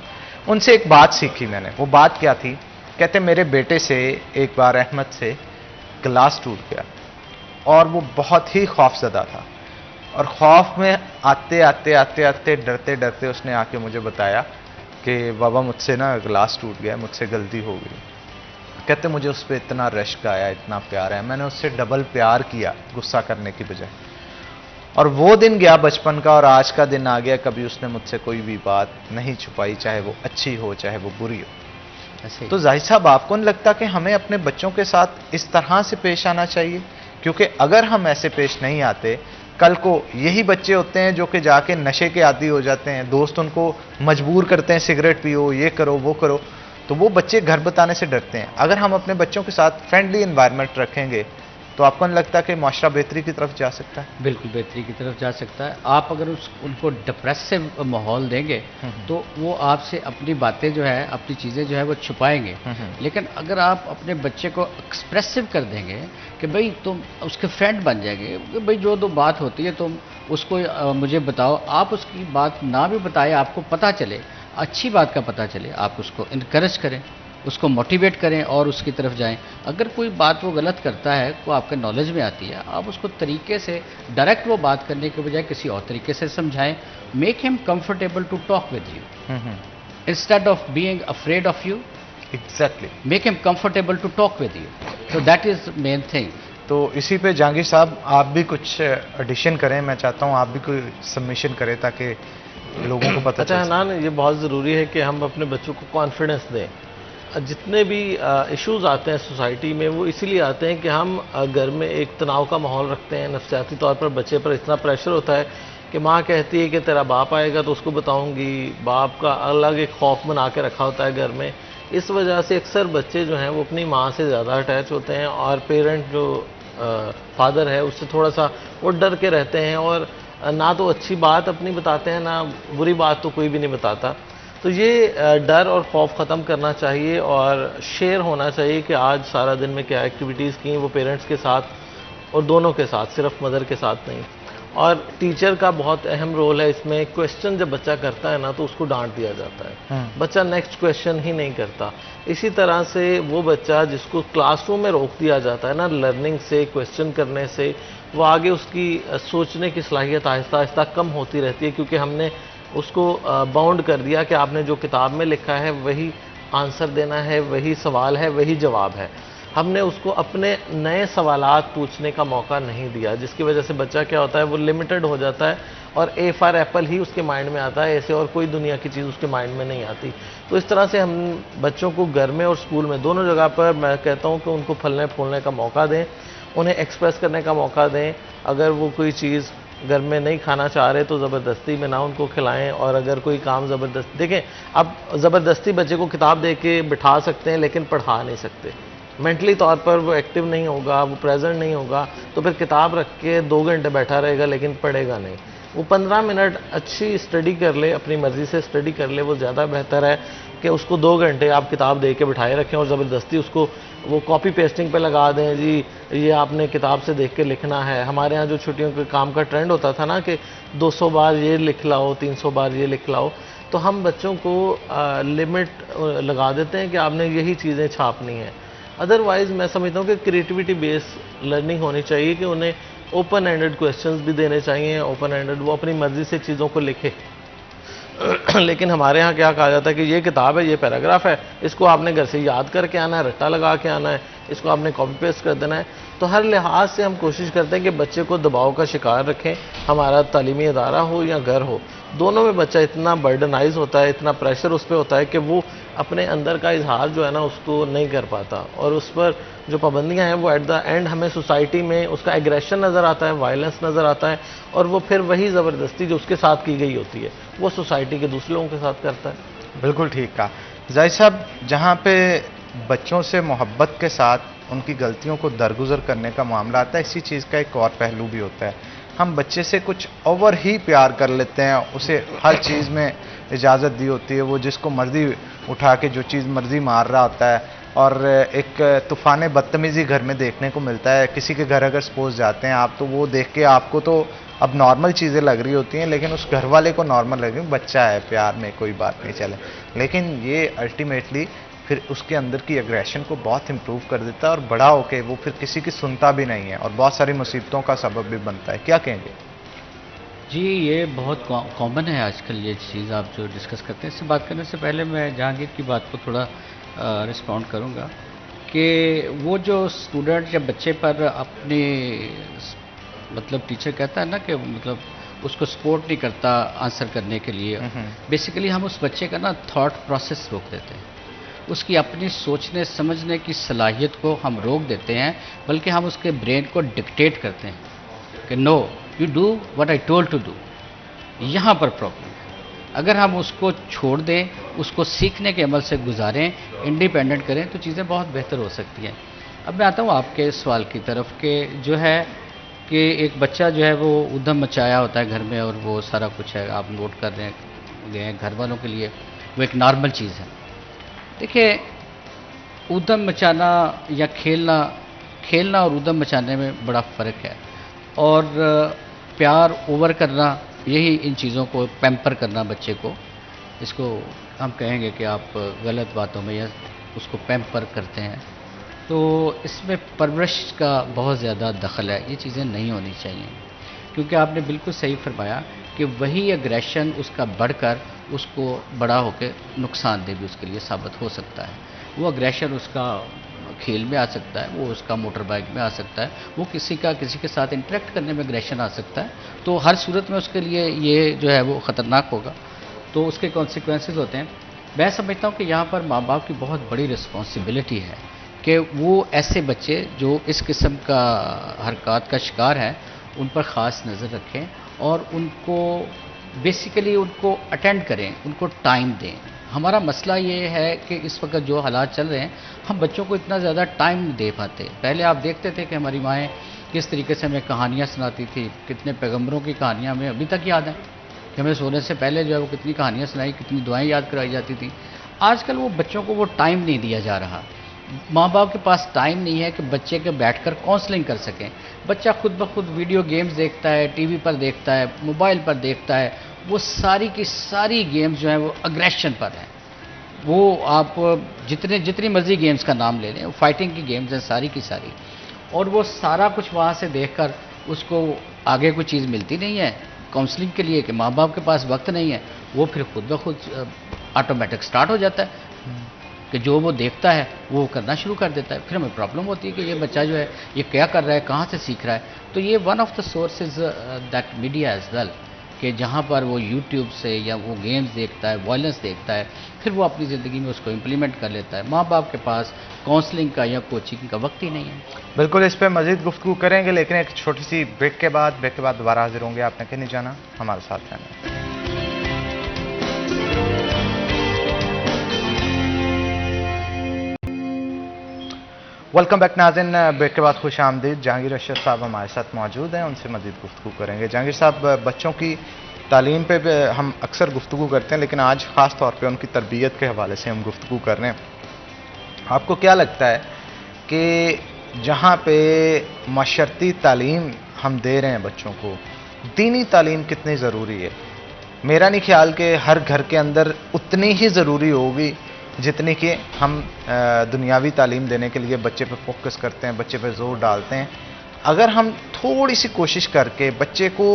ان سے ایک بات سیکھی میں نے. وہ بات کیا تھی؟ کہتے میرے بیٹے سے ایک بار احمد سے گلاس ٹوٹ گیا اور وہ بہت ہی خوف زدہ تھا، اور خوف میں آتے آتے آتے آتے ڈرتے ڈرتے اس نے آ کے مجھے بتایا کہ بابا مجھ سے نا گلاس ٹوٹ گیا، مجھ سے غلطی ہو گئی. کہتے مجھے اس پہ اتنا رشک آیا، اتنا پیار آیا، میں نے اس سے ڈبل پیار کیا غصہ کرنے کی بجائے. اور وہ دن گیا بچپن کا، اور آج کا دن آ گیا. کبھی اس نے مجھ سے کوئی بھی بات نہیں چھپائی، چاہے وہ اچھی ہو چاہے وہ بری ہو. تو ظاہر صاحب آپ کو نہیں لگتا کہ ہمیں اپنے بچوں کے ساتھ اس طرح سے پیش آنا چاہیے؟ کیونکہ اگر ہم ایسے پیش نہیں آتے، کل کو یہی بچے ہوتے ہیں جو کہ جا کے نشے کے عادی ہو جاتے ہیں. دوست ان کو مجبور کرتے ہیں سگریٹ پیو، یہ کرو وہ کرو، تو وہ بچے گھر بتانے سے ڈرتے ہیں. اگر ہم اپنے بچوں کے ساتھ فرینڈلی انوائرمنٹ رکھیں گے تو آپ کو نہیں لگتا کہ معاشرہ بہتری کی طرف جا سکتا ہے؟ بالکل بہتری کی طرف جا سکتا ہے. آپ اگر ان کو ڈپریسو ماحول دیں گے تو وہ آپ سے اپنی باتیں جو ہے، اپنی چیزیں جو ہے وہ چھپائیں گے. لیکن اگر آپ اپنے بچے کو ایکسپریسو کر دیں گے کہ بھئی تم اس کے فرینڈ بن جائیں گے، کہ بھئی جو دو بات ہوتی ہے تم اس کو مجھے بتاؤ، آپ اس کی بات نہ بھی بتائیں، آپ کو پتہ چلے، اچھی بات کا پتہ چلے، آپ اس کو انکریج کریں، اس کو موٹیویٹ کریں اور اس کی طرف جائیں. اگر کوئی بات وہ غلط کرتا ہے، وہ آپ کے نالج میں آتی ہے، آپ اس کو طریقے سے ڈائریکٹ وہ بات کرنے کے بجائے کسی اور طریقے سے سمجھائیں. میک ہم comfortable to talk with you instead of being afraid of you. Exactly. Make ہم comfortable to talk with you. So that is main thing. تو اسی پہ جہانگیر صاحب آپ بھی کچھ ایڈیشن کریں. میں چاہتا ہوں آپ بھی کوئی سبمیشن کریں تاکہ لوگوں کو پتہ چلے. اچھا حنان، یہ بہت ضروری ہے کہ ہم اپنے بچوں کو کانفیڈنس دیں. جتنے بھی ایشوز آتے ہیں سوسائٹی میں، وہ اسی لیے آتے ہیں کہ ہم گھر میں ایک تناؤ کا ماحول رکھتے ہیں. نفسیاتی طور پر بچے پر اتنا پریشر ہوتا ہے کہ ماں کہتی ہے کہ تیرا باپ آئے گا تو اس کو بتاؤں گی. باپ کا الگ ایک خوف بنا کے رکھا ہوتا ہے گھر میں. اس وجہ سے اکثر بچے جو ہیں وہ اپنی ماں سے زیادہ اٹیچ ہوتے ہیں، اور پیرنٹ جو فادر ہے اس سے تھوڑا سا وہ ڈر کے رہتے ہیں، اور نہ تو اچھی بات اپنی بتاتے ہیں، نہ بری بات تو کوئی بھی نہیں بتاتا. تو یہ ڈر اور خوف ختم کرنا چاہیے اور شیئر ہونا چاہیے کہ آج سارا دن میں کیا ایکٹیویٹیز کی وہ پیرنٹس کے ساتھ اور دونوں کے ساتھ، صرف مدر کے ساتھ نہیں. اور ٹیچر کا بہت اہم رول ہے اس میں. کویشچن جب بچہ کرتا ہے نا تو اس کو ڈانٹ دیا جاتا ہے، بچہ نیکسٹ کویشچن ہی نہیں کرتا. اسی طرح سے وہ بچہ جس کو کلاس روم میں روک دیا جاتا ہے نا لرننگ سے، کویشچن کرنے سے، وہ آگے اس کی سوچنے کی صلاحیت آہستہ آہستہ کم ہوتی رہتی ہے، کیونکہ ہم نے اس کو باؤنڈ کر دیا کہ آپ نے جو کتاب میں لکھا ہے وہی آنسر دینا ہے، وہی سوال ہے، وہی جواب ہے. ہم نے اس کو اپنے نئے سوالات پوچھنے کا موقع نہیں دیا، جس کی وجہ سے بچہ کیا ہوتا ہے، وہ لمیٹڈ ہو جاتا ہے اور اے فار ایپل ہی اس کے مائنڈ میں آتا ہے، ایسے اور کوئی دنیا کی چیز اس کے مائنڈ میں نہیں آتی۔ تو اس طرح سے ہم بچوں کو گھر میں اور اسکول میں دونوں جگہ پر میں کہتا ہوں کہ ان کو پھلنے پھولنے کا موقع دیں، انہیں ایکسپریس کرنے کا موقع دیں۔ اگر وہ کوئی چیز گھر میں نہیں کھانا چاہ رہے تو زبردستی میں نہ ان کو کھلائیں، اور اگر کوئی کام زبردستی دیکھیں، اب زبردستی بچے کو کتاب دے کے بٹھا سکتے ہیں لیکن پڑھا نہیں سکتے، مینٹلی طور پر وہ ایکٹیو نہیں ہوگا، وہ پریزنٹ نہیں ہوگا، تو پھر کتاب رکھ کے 2 گھنٹے بیٹھا رہے گا لیکن پڑھے گا نہیں۔ وہ 15 منٹ اچھی اسٹڈی کر لے، اپنی مرضی سے اسٹڈی کر لے، وہ زیادہ بہتر ہے کہ اس کو 2 گھنٹے آپ کتاب دے کے بٹھائے رکھیں اور زبردستی اس کو وہ کاپی پیسٹنگ پہ لگا دیں، جی یہ آپ نے کتاب سے دیکھ کے لکھنا ہے۔ ہمارے ہاں جو چھٹیوں کے کام کا ٹرینڈ ہوتا تھا نا کہ 200 بار یہ لکھ لاؤ، 300 بار یہ لکھ لاؤ، تو ہم بچوں کو لمٹ لگا دیتے ہیں کہ آپ نے یہی چیزیں چھاپنی ہیں۔ ادروائز میں سمجھتا ہوں کہ کریٹیوٹی بیس لرننگ ہونی چاہیے، کہ انہیں اوپن اینڈڈ کویسچنز بھی دینے چاہیے، اوپن اینڈڈ وہ اپنی مرضی سے چیزوں کو لکھے۔ لیکن ہمارے ہاں کیا کہا جاتا ہے کہ یہ کتاب ہے، یہ پیراگراف ہے، اس کو آپ نے گھر سے یاد کر کے آنا ہے، رٹا لگا کے آنا ہے، اس کو آپ نے کاپی پیسٹ کر دینا ہے۔ تو ہر لحاظ سے ہم کوشش کرتے ہیں کہ بچے کو دباؤ کا شکار رکھیں، ہمارا تعلیمی ادارہ ہو یا گھر ہو، دونوں میں بچہ اتنا برڈنائز ہوتا ہے، اتنا پریشر اس پہ ہوتا ہے کہ وہ اپنے اندر کا اظہار جو ہے نا اس کو نہیں کر پاتا، اور اس پر جو پابندیاں ہیں وہ ایٹ دا اینڈ ہمیں سوسائٹی میں اس کا ایگریشن نظر آتا ہے، وائلنس نظر آتا ہے، اور وہ پھر وہی زبردستی جو اس کے ساتھ کی گئی ہوتی ہے وہ سوسائٹی کے دوسرے لوگوں کے ساتھ کرتا ہے۔ بالکل ٹھیک کہا زاہد صاحب، جہاں پہ بچوں سے محبت کے ساتھ ان کی غلطیوں کو درگزر کرنے کا معاملہ آتا ہے، اسی چیز کا ایک اور پہلو بھی ہوتا ہے، ہم بچے سے کچھ اوور ہی پیار کر لیتے ہیں، اسے ہر چیز میں اجازت دی ہوتی ہے، وہ جس کو مرضی اٹھا کے جو چیز مرضی مار رہا ہوتا ہے، اور ایک طوفان بدتمیزی گھر میں دیکھنے کو ملتا ہے۔ کسی کے گھر اگر سپوز جاتے ہیں آپ تو وہ دیکھ کے آپ کو تو اب نارمل چیزیں لگ رہی ہوتی ہیں، لیکن اس گھر والے کو نارمل لگ رہی ہیں، بچہ ہے، پیار میں کوئی بات نہیں چلے، لیکن یہ الٹیمیٹلی پھر اس کے اندر کی اگریشن کو بہت امپروو کر دیتا ہے، اور بڑا ہو کے وہ پھر کسی کی سنتا بھی نہیں ہے اور بہت ساری مصیبتوں کا سبب بھی بنتا ہے۔ کیا کہیں گے؟ جی یہ بہت کامن ہے آج کل یہ چیز آپ جو ڈسکس کرتے ہیں۔ اس سے بات کرنے سے پہلے میں جہانگیر کی بات کو تھوڑا رسپونڈ کروں گا کہ وہ جو اسٹوڈنٹ یا بچے پر اپنی مطلب ٹیچر کہتا ہے نا کہ مطلب اس کو سپورٹ نہیں کرتا آنسر کرنے کے لیے، بیسیکلی ہم اس بچے کا نا تھاٹ پروسیس روک دیتے ہیں، اس کی اپنی سوچنے سمجھنے کی صلاحیت کو ہم روک دیتے ہیں، بلکہ ہم اس کے برین کو ڈکٹیٹ کرتے ہیں کہ no you do what I told to do. یہاں پر پرابلم ہے۔ اگر ہم اس کو چھوڑ دیں، اس کو سیکھنے کے عمل سے گزاریں، انڈیپینڈنٹ کریں تو چیزیں بہت بہتر ہو سکتی ہیں۔ اب میں آتا ہوں آپ کے سوال کی طرف کہ جو ہے کہ ایک بچہ جو ہے وہ ادھم مچایا ہوتا ہے گھر میں، اور وہ سارا کچھ ہے آپ نوٹ کر رہے ہیں گھر والوں کے لیے وہ ایک نارمل چیز ہے۔ دیکھیے ادھم مچانا یا کھیلنا اور ادھم مچانے میں بڑا فرق ہے، اور پیار اوور کرنا، یہی ان چیزوں کو پیمپر کرنا بچے کو، اس کو ہم کہیں گے کہ آپ غلط باتوں میں یا اس کو پیمپر کرتے ہیں، تو اس میں پرورش کا بہت زیادہ دخل ہے۔ یہ چیزیں نہیں ہونی چاہیے، کیونکہ آپ نے بالکل صحیح فرمایا کہ وہی اگریشن اس کا بڑھ کر اس کو بڑا ہو کے نقصان دہ بھی اس کے لیے ثابت ہو سکتا ہے۔ وہ اگریشن اس کا کھیل میں آ سکتا ہے، وہ اس کا موٹر بائک میں آ سکتا ہے، وہ کسی کے ساتھ انٹریکٹ کرنے میں اگریشن آ سکتا ہے، تو ہر صورت میں اس کے لیے یہ جو ہے وہ خطرناک ہوگا، تو اس کے کانسیکوینسز ہوتے ہیں۔ میں سمجھتا ہوں کہ یہاں پر ماں باپ کی بہت بڑی رسپانسبلٹی ہے کہ وہ ایسے بچے جو اس قسم کا حرکات کا شکار ہیں ان پر خاص نظر رکھیں، اور ان کو بیسیکلی ان کو اٹینڈ کریں، ان کو ٹائم دیں۔ ہمارا مسئلہ یہ ہے کہ اس وقت جو حالات چل رہے ہیں، ہم بچوں کو اتنا زیادہ ٹائم نہیں دے پاتے۔ پہلے آپ دیکھتے تھے کہ ہماری مائیں کس طریقے سے ہمیں کہانیاں سناتی تھی، کتنے پیغمبروں کی کہانیاں ہمیں ابھی تک یاد ہیں کہ ہمیں سونے سے پہلے جو ہے وہ کتنی کہانیاں سنائی، کتنی دعائیں یاد کرائی جاتی تھیں۔ آج کل وہ بچوں کو وہ ٹائم نہیں دیا جا رہا، ماں باپ کے پاس ٹائم نہیں ہے کہ بچے کے بیٹھ کر کاؤنسلنگ کر سکیں۔ بچہ خود بخود ویڈیو گیمز دیکھتا ہے، ٹی وی پر دیکھتا ہے، موبائل پر دیکھتا ہے، وہ ساری کی ساری گیمز جو ہیں وہ اگریشن پر ہیں۔ وہ آپ جتنی مرضی گیمز کا نام لے لیں، وہ فائٹنگ کی گیمز ہیں ساری کی ساری، اور وہ سارا کچھ وہاں سے دیکھ کر اس کو آگے کوئی چیز ملتی نہیں ہے کاؤنسلنگ کے لیے، کہ ماں باپ کے پاس وقت نہیں ہے، وہ پھر خود بخود آٹومیٹک سٹارٹ ہو جاتا ہے کہ جو وہ دیکھتا ہے وہ کرنا شروع کر دیتا ہے. پھر ہمیں پرابلم ہوتی ہے کہ یہ بچہ جو ہے یہ کیا کر رہا ہے, کہاں سے سیکھ رہا ہے. تو یہ one of the sources that media as well, کہ جہاں پر وہ یوٹیوب سے یا وہ گیمز دیکھتا ہے, وائلنس دیکھتا ہے, پھر وہ اپنی زندگی میں اس کو امپلیمنٹ کر لیتا ہے. ماں باپ کے پاس کاؤنسلنگ کا یا کوچنگ کا وقت ہی نہیں ہے. بالکل, اس پہ مزید گفتگو کریں گے, لیکن ایک چھوٹی سی بریک کے بعد دوبارہ حاضر ہوں گے. آپ نے کہیں نہیں جانا, ہمارے ساتھ رہنا. ویلکم بیک ناظرین, بریک کے بعد خوش آمدید. جہانگیر اشرف صاحب ہمارے ساتھ موجود ہیں, ان سے مزید گفتگو کریں گے. جہانگیر صاحب, بچوں کی تعلیم پہ ہم اکثر گفتگو کرتے ہیں, لیکن آج خاص طور پہ ان کی تربیت کے حوالے سے ہم گفتگو کر رہے ہیں. آپ کو کیا لگتا ہے کہ جہاں پہ معاشرتی تعلیم ہم دے رہے ہیں بچوں کو, دینی تعلیم کتنی ضروری ہے؟ میرا نہیں خیال کہ ہر گھر کے اندر اتنی ہی ضروری ہوگی جتنی کہ ہم دنیاوی تعلیم دینے کے لیے بچے پہ فوکس کرتے ہیں, بچے پہ زور ڈالتے ہیں. اگر ہم تھوڑی سی کوشش کر کے بچے کو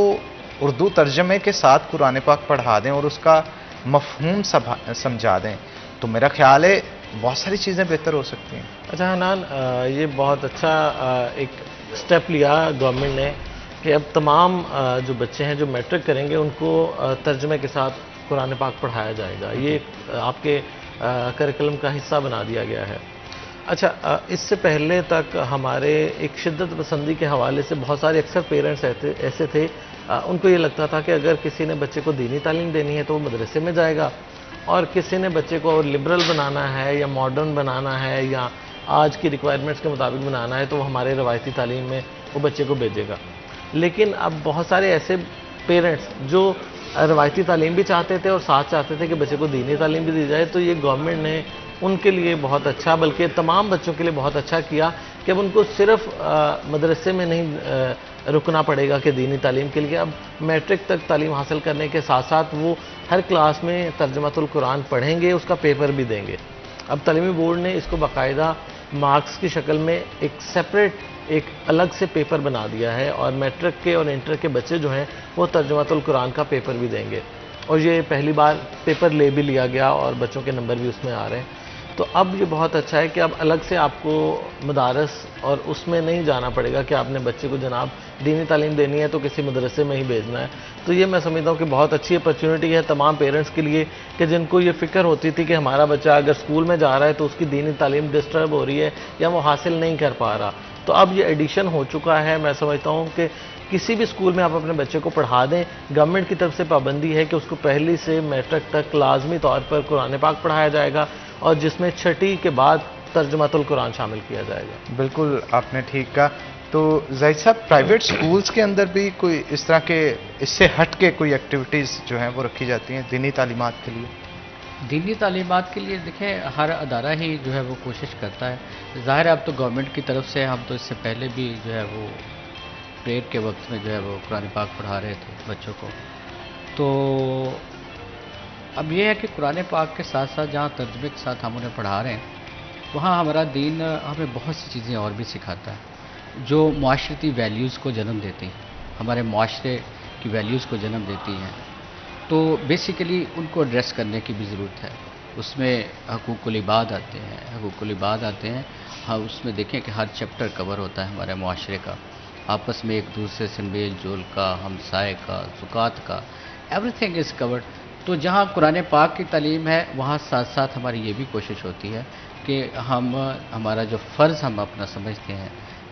اردو ترجمے کے ساتھ قرآن پاک پڑھا دیں اور اس کا مفہوم سمجھا دیں, تو میرا خیال ہے بہت ساری چیزیں بہتر ہو سکتی ہیں. اچھا حنان, یہ بہت اچھا ایک سٹیپ لیا گورنمنٹ نے کہ اب تمام جو بچے ہیں جو میٹرک کریں گے ان کو ترجمے کے ساتھ قرآن پاک پڑھایا جائے گا. یہ آپ کے کریکلم کا حصہ بنا دیا گیا ہے. اچھا, اس سے پہلے تک ہمارے ایک شدت پسندی کے حوالے سے بہت سارے اکثر پیرنٹس ایسے تھے, ان کو یہ لگتا تھا کہ اگر کسی نے بچے کو دینی تعلیم دینی ہے تو وہ مدرسے میں جائے گا, اور کسی نے بچے کو لبرل بنانا ہے یا ماڈرن بنانا ہے یا آج کی ریکوائرمنٹس کے مطابق بنانا ہے تو وہ ہمارے روایتی تعلیم میں وہ بچے کو بھیجے گا. لیکن اب بہت سارے ایسے پیرنٹس جو روایتی تعلیم بھی چاہتے تھے اور ساتھ چاہتے تھے کہ بچے کو دینی تعلیم بھی دی جائے, تو یہ گورنمنٹ نے ان کے لیے بہت اچھا, بلکہ تمام بچوں کے لیے بہت اچھا کیا کہ اب ان کو صرف مدرسے میں نہیں رکنا پڑے گا کہ دینی تعلیم کے لیے اب میٹرک تک تعلیم حاصل کرنے کے ساتھ ساتھ وہ ہر کلاس میں ترجمۃ القرآن پڑھیں گے, اس کا پیپر بھی دیں گے. اب تعلیمی بورڈ نے اس کو باقاعدہ مارکس کی شکل میں ایک سیپریٹ ایک الگ سے پیپر بنا دیا ہے, اور میٹرک کے اور انٹر کے بچے جو ہیں وہ ترجمۃ القرآن کا پیپر بھی دیں گے. اور یہ پہلی بار پیپر لے بھی لیا گیا اور بچوں کے نمبر بھی اس میں آ رہے ہیں. تو اب یہ بہت اچھا ہے کہ اب الگ سے آپ کو مدارس اور اس میں نہیں جانا پڑے گا کہ آپ نے بچے کو جناب دینی تعلیم دینی ہے تو کسی مدرسے میں ہی بھیجنا ہے. تو یہ میں سمجھتا ہوں کہ بہت اچھی اپرچونٹی ہے تمام پیرنٹس کے لیے کہ جن کو یہ فکر ہوتی تھی کہ ہمارا بچہ اگر اسکول میں جا رہا ہے تو اس کی دینی تعلیم ڈسٹرب ہو رہی ہے یا وہ حاصل نہیں کر پا رہا. تو اب یہ ایڈیشن ہو چکا ہے. میں سمجھتا ہوں کہ کسی بھی اسکول میں آپ اپنے بچے کو پڑھا دیں, گورنمنٹ کی طرف سے پابندی ہے کہ اس کو پہلی سے میٹرک تک لازمی طور پر قرآن پاک پڑھایا جائے گا, اور جس میں چھٹی کے بعد ترجمۃ القرآن شامل کیا جائے گا. بالکل آپ نے ٹھیک کہا. تو زاہد صاحب, پرائیویٹ سکولز کے اندر بھی کوئی اس طرح کے اس سے ہٹ کے کوئی ایکٹیویٹیز جو ہیں وہ رکھی جاتی ہیں دینی تعلیمات کے لیے؟ دینی تعلیمات کے لیے دیکھیں ہر ادارہ ہی جو ہے وہ کوشش کرتا ہے. ظاہر ہے اب تو گورنمنٹ کی طرف سے ہم تو اس سے پہلے بھی جو ہے وہ پریئر کے وقت میں جو ہے وہ قرآن پاک پڑھا رہے تھے بچوں کو. تو اب یہ ہے کہ قرآن پاک کے ساتھ ساتھ جہاں ترجمے کے ساتھ ہم انہیں پڑھا رہے ہیں وہاں ہمارا دین ہمیں بہت سی چیزیں اور بھی سکھاتا ہے جو معاشرتی ویلیوز کو جنم دیتی ہیں, ہمارے معاشرے کی ویلیوز کو جنم دیتی ہیں. تو بیسیکلی ان کو ایڈریس کرنے کی بھی ضرورت ہے. اس میں حقوق العباد آتے ہیں, ہاں اس میں دیکھیں کہ ہر چیپٹر کور ہوتا ہے ہمارے معاشرے کا, آپس میں ایک دوسرے سے میل جول کا, ہمسائے کا, زکوٰۃ کا, ایوری تھنگ از کورڈ. تو جہاں قرآن پاک کی تعلیم ہے وہاں ساتھ ساتھ ہماری یہ بھی کوشش ہوتی ہے کہ ہمارا جو فرض ہم اپنا سمجھتے ہیں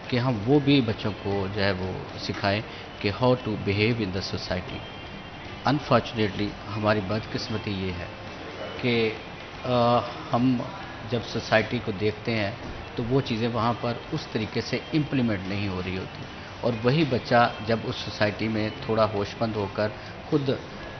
کہ ہم وہ بھی بچوں کو جو ہے وہ سکھائیں کہ how to behave in the society. Unfortunately ہماری بدقسمتی یہ ہے کہ ہم جب سوسائٹی کو دیکھتے ہیں تو وہ چیزیں وہاں پر اس طریقے سے امپلیمنٹ نہیں ہو رہی ہوتی, اور وہی بچہ جب اس سوسائٹی میں تھوڑا ہوش مند ہو کر خود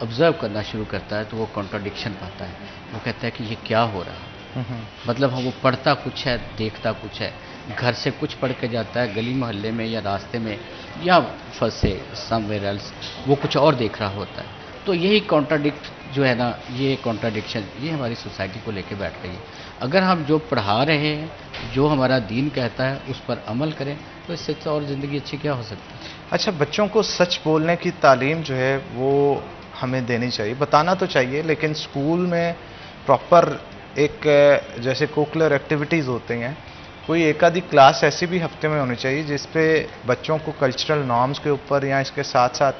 آبزرو کرنا شروع کرتا ہے تو وہ کانٹراڈکشن پاتا ہے. وہ کہتا ہے کہ یہ کیا ہو رہا ہے, مطلب وہ پڑھتا کچھ ہے دیکھتا کچھ ہے, گھر سے کچھ پڑھ کے جاتا ہے, گلی محلے میں یا راستے میں یا پھنسے سم ویئر ایلس وہ کچھ اور دیکھ رہا ہوتا ہے. تو یہی کانٹراڈکٹ جو ہے نا, یہ کانٹراڈکشن یہ ہماری سوسائٹی کو لے کے بیٹھ گئی ہے. اگر ہم جو پڑھا رہے ہیں جو ہمارا دین کہتا ہے اس پر عمل کریں تو اس سے اور زندگی اچھی کیا ہو سکتی ہے. اچھا, بچوں کو سچ بولنے کی تعلیم جو ہے وہ ہمیں دینی چاہیے, بتانا تو چاہیے, لیکن اسکول میں پراپر ایک جیسے کوکولر ایکٹیویٹیز ہوتی ہیں، کوئی ایک آدھی کلاس ایسی بھی ہفتے میں ہونی چاہیے جس پہ بچوں کو کلچرل نارمز کے اوپر یا اس کے ساتھ ساتھ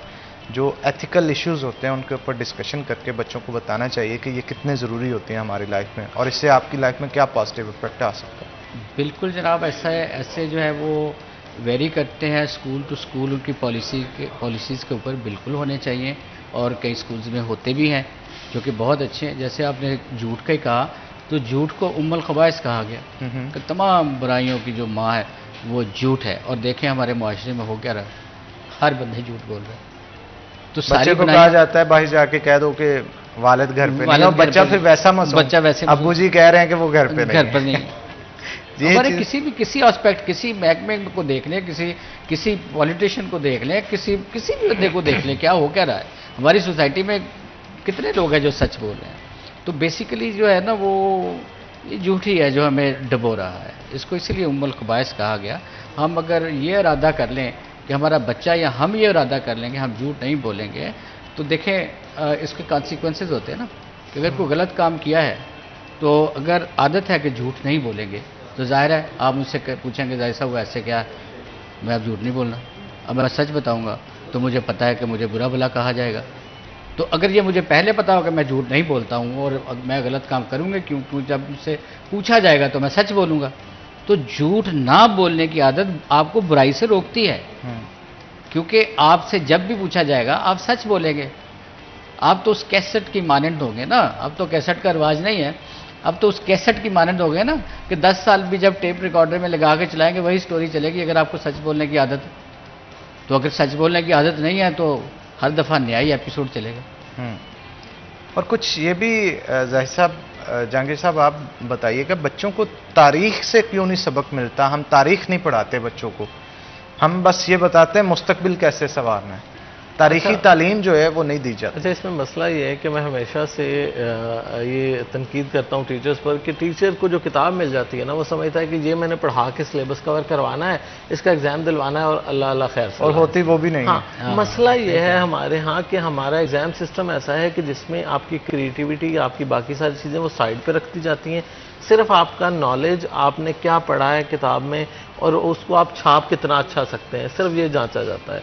جو ایتھیکل ایشوز ہوتے ہیں ان کے اوپر ڈسکشن کر کے بچوں کو بتانا چاہیے کہ یہ کتنے ضروری ہوتے ہیں ہماری لائف میں، اور اس سے آپ کی لائف میں کیا پازیٹیو افیکٹ آ سکتا ہے؟ بالکل جناب، ایسا ہے، ایسے جو ہے وہ ویری کرتے ہیں اسکول ٹو اسکول، ان کی پالیسیز کے اوپر بالکل ہونے چاہیے، اور کئی اسکولز میں ہوتے بھی ہیں جو کہ بہت اچھے ہیں. جیسے آپ نے جھوٹ کا ہی کہا، تو جھوٹ کو ام الخبائث کہا گیا کہ تمام برائیوں کی جو ماں ہے وہ جھوٹ ہے. اور دیکھیں ہمارے معاشرے میں ہو کیا رہا ہے، ہر بندے جھوٹ بول رہے ہیں. تو بچے کو کہا جاتا ہے باہر جا کے کہہ دو کہ والد گھر پہ نہیں، اور بچہ پھر ویسا معصوم، بچہ ویسے ابو جی کہہ رہے ہیں کہ وہ گھر پہ نہیں. ہمارے کسی اسپیکٹ، کسی محکمے کو دیکھ لیں، کسی پولیٹیشین کو دیکھ لیں، کسی بھی بندے کو دیکھ لیں، کیا ہو کیا رہا ہے. ہماری سوسائٹی میں کتنے لوگ ہیں جو سچ بول رہے ہیں. تو بیسیکلی جو ہے نا وہ یہ جھوٹ ہی ہے جو ہمیں ڈبو رہا ہے. اس کو اسی لیے ام الخبائث کہا گیا. ہم اگر یہ ارادہ کر لیں کہ ہمارا بچہ یا ہم یہ ارادہ کر لیں کہ ہم جھوٹ نہیں بولیں گے، تو دیکھیں اس کے کانسیکوینسز ہوتے ہیں نا، کہ اگر کوئی غلط کام کیا ہے تو اگر عادت ہے کہ جھوٹ نہیں بولیں گے تو ظاہر ہے آپ مجھ سے پوچھیں گے ایسا ہوا ایسے کیا، میں اب جھوٹ نہیں بولنا، اب میں سچ بتاؤں گا تو مجھے پتہ ہے کہ مجھے برا بھلا کہا جائے گا. تو اگر یہ مجھے پہلے پتا ہو کہ میں جھوٹ نہیں بولتا ہوں اور میں غلط کام کروں گا، کیوں جب مجھ سے پوچھا جائے گا تو میں سچ بولوں گا. تو جھوٹ نہ بولنے کی عادت آپ کو برائی سے روکتی ہے، کیونکہ آپ سے جب بھی پوچھا جائے گا آپ سچ بولیں گے. آپ تو اس کیسٹ کی مانند ہوں گے نا، اب تو کیسٹ کا رواج نہیں ہے، اب تو اس کیسٹ کی مانند ہو گئے نا کہ 10 سال بھی جب ٹیپ ریکارڈر میں لگا کے چلائیں گے وہی سٹوری چلے گی اگر آپ کو سچ بولنے کی عادت ہے. تو اگر سچ بولنے کی عادت نہیں ہے تو ہر دفعہ نیائی ایپیسوڈ چلے گا. اور کچھ یہ بھی ظاہر صاحب، جہانگیر صاحب آپ بتائیے کہ بچوں کو تاریخ سے کیوں نہیں سبق ملتا؟ ہم تاریخ نہیں پڑھاتے بچوں کو، ہم بس یہ بتاتے ہیں مستقبل کیسے سنوارنا ہے، تاریخی تعلیم جو ہے وہ نہیں دی جاتی. اچھا، اس میں مسئلہ یہ ہے کہ میں ہمیشہ سے یہ تنقید کرتا ہوں ٹیچرز پر کہ ٹیچر کو جو کتاب مل جاتی ہے نا وہ سمجھتا ہے کہ یہ میں نے پڑھا کے سلیبس کور کروانا ہے، اس کا ایگزام دلوانا ہے اور اللہ اللہ خیر سے، اور ہوتی وہ بھی نہیں ہے. مسئلہ یہ ہے ہمارے ہاں کہ ہمارا ایگزام سسٹم ایسا ہے کہ جس میں آپ کی کریٹیوٹی، آپ کی باقی ساری چیزیں وہ سائڈ پہ رکھتی جاتی ہیں. صرف آپ کا نالج، آپ نے کیا پڑھا ہے کتاب میں اور اس کو آپ چھاپ کتنا اچھا سکتے ہیں، صرف یہ جانچا جاتا ہے.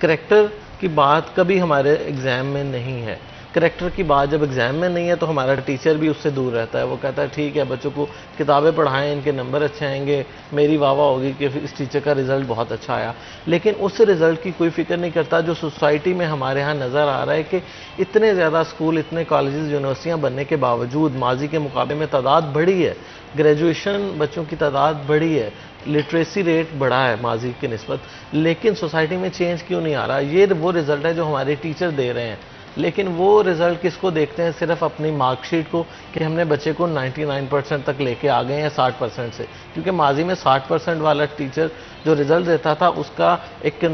کریکٹر کی بات کبھی ہمارے ایگزام میں نہیں ہے. کریکٹر کی بات جب ایگزام میں نہیں ہے تو ہمارا ٹیچر بھی اس سے دور رہتا ہے. وہ کہتا ہے ٹھیک ہے بچوں کو کتابیں پڑھائیں، ان کے نمبر اچھے آئیں گے، میری واہ واہ ہوگی کہ اس ٹیچر کا رزلٹ بہت اچھا آیا. لیکن اس رزلٹ کی کوئی فکر نہیں کرتا جو سوسائٹی میں ہمارے ہاں نظر آ رہا ہے کہ اتنے زیادہ اسکول، اتنے کالجز، یونیورسٹیاں بننے کے باوجود ماضی کے مقابلے میں تعداد بڑھی ہے، گریجویشن بچوں کی تعداد بڑھی ہے، لٹریسی ریٹ بڑھا ہے ماضی کی نسبت، لیکن سوسائٹی میں چینج کیوں نہیں آ رہا؟ یہ وہ رزلٹ ہے جو ہمارے ٹیچر دے رہے ہیں. لیکن وہ رزلٹ کس کو دیکھتے ہیں؟ صرف اپنی مارک شیٹ کو کہ ہم نے بچے کو 99% تک لے کے آ گئے ہیں 60% سے. کیونکہ ماضی میں 60% والا ٹیچر جو رزلٹ دیتا تھا اس کا ایک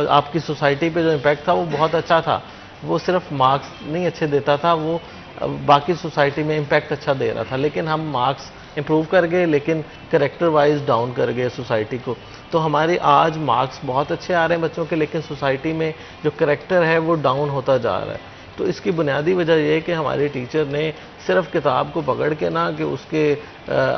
آپ کی سوسائٹی پہ جو امپیکٹ تھا وہ بہت اچھا تھا. وہ صرف مارکس نہیں اچھے دیتا تھا، وہ باقی سوسائٹی میں امپیکٹ اچھا دے رہا تھا. لیکن ہم مارکس امپروو کر گئے لیکن کریکٹر وائز ڈاؤن کر گئے سوسائٹی کو. تو ہمارے آج مارکس بہت اچھے آ رہے ہیں بچوں کے، لیکن سوسائٹی میں جو کریکٹر ہے وہ ڈاؤن ہوتا جا رہا ہے. تو اس کی بنیادی وجہ یہ ہے کہ ہمارے ٹیچر نے صرف کتاب کو پکڑ کے نہ کہ اس کے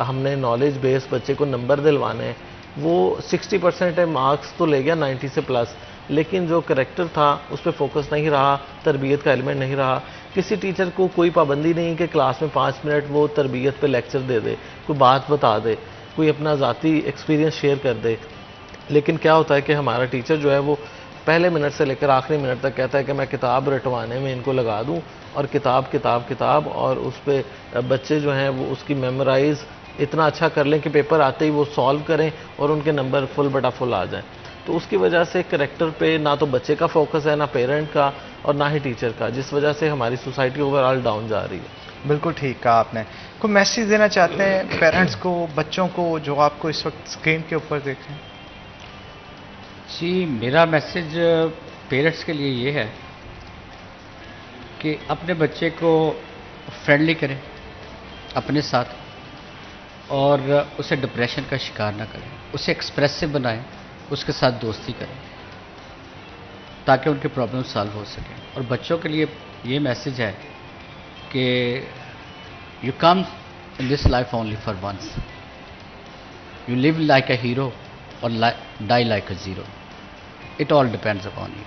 ہم نے نالج بیس بچے کو نمبر دلوانے ہیں. وہ 60% مارکس تو لے گیا 90 سے پلس، لیکن جو کریکٹر تھا اس پہ فوکس نہیں رہا، تربیت کا ایلیمنٹ نہیں رہا. کسی ٹیچر کو کوئی پابندی نہیں کہ کلاس میں 5 منٹ وہ تربیت پہ لیکچر دے دے، کوئی بات بتا دے، کوئی اپنا ذاتی ایکسپیرینس شیئر کر دے. لیکن کیا ہوتا ہے کہ ہمارا ٹیچر جو ہے وہ پہلے منٹ سے لے کر آخری منٹ تک کہتا ہے کہ میں کتاب رٹوانے میں ان کو لگا دوں اور کتاب اور اس پہ بچے جو ہیں وہ اس کی میمورائز اتنا اچھا کر لیں کہ پیپر آتے ہی وہ سالو کریں اور ان کے نمبر فل بٹا فل آ جائیں. تو اس کی وجہ سے کریکٹر پہ نہ تو بچے کا فوکس ہے، نہ پیرنٹ کا اور نہ ہی ٹیچر کا، جس وجہ سے ہماری سوسائٹی اوورآل ڈاؤن جا رہی ہے. بالکل ٹھیک کہا آپ نے. کوئی میسیج دینا چاہتے ہیں پیرنٹس کو، بچوں کو جو آپ کو اس وقت اسکرین کے اوپر دیکھیں؟ جی، میرا میسج پیرنٹس کے لیے یہ ہے کہ اپنے بچے کو فرینڈلی کریں اپنے ساتھ اور اسے ڈپریشن کا شکار نہ کریں، اسے ایکسپریسو بنائیں، اس کے ساتھ دوستی کریں تاکہ ان کے پرابلم سالو ہو سکیں. اور بچوں کے لیے یہ میسج ہے کہ you come in this life only for once. You live like a hero or die like a zero. It all depends upon you.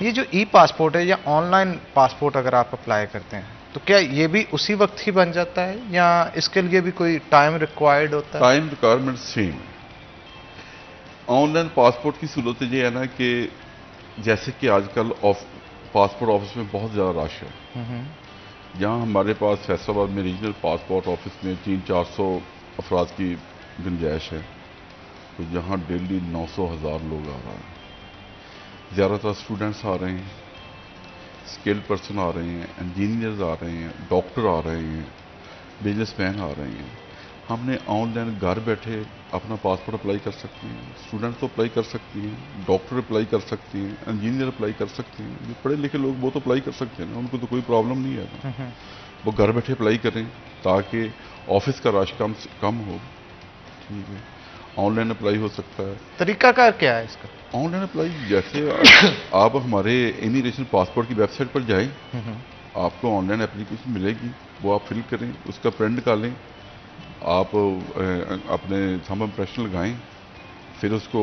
یہ جو ای پاسپورٹ ہے یا آن لائن پاسپورٹ اگر آپ اپلائی کرتے ہیں تو کیا یہ بھی اسی وقت ہی بن جاتا ہے یا اس کے لیے بھی کوئی ٹائم ریکوائرڈ ہوتا ہے؟ ٹائم ریکوائرمنٹ سیم ہے. آن لائن پاسپورٹ کی صورت یہ ہے نا کہ جیسے کہ آج کل پاسپورٹ آفس میں بہت زیادہ رش ہے. جہاں ہمارے پاس فیصل آباد میں ریجنل پاسپورٹ آفس میں 300-400 افراد کی گنجائش ہے، تو جہاں ڈیلی 900,000 لوگ آ رہے ہیں. زیادہ تر اسٹوڈنٹس آ رہے ہیں، اسکل پرسن آ رہے ہیں، انجینئرز آ رہے ہیں، ڈاکٹر آ رہے ہیں، بزنس مین آ رہے ہیں. ہم نے آن لائن گھر بیٹھے اپنا پاسپورٹ اپلائی کر سکتے ہیں. اسٹوڈنٹ تو اپلائی کر سکتی ہیں، ڈاکٹر اپلائی کر سکتے ہیں، انجینئر اپلائی کر سکتے ہیں. جو پڑھے لکھے لوگ وہ تو اپلائی کر سکتے ہیں نا، ان کو تو کوئی پرابلم نہیں ہے نا. وہ گھر بیٹھے اپلائی کریں تاکہ آفس کا رش کم ہو. ٹھیک ہے، آن لائن اپلائی ہو سکتا ہے. طریقہ کار کیا ہے اس کا؟ آن لائن اپلائی جیسے آپ ہمارے امیگریشن پاسپورٹ کی ویب سائٹ پر جائیں، آپ کو آن لائن اپلیکیشن ملے گی، وہ آپ فل کریں، اس کا پرنٹ نکالیں، آپ اپنے تھمب امپریشن لگائیں، پھر اس کو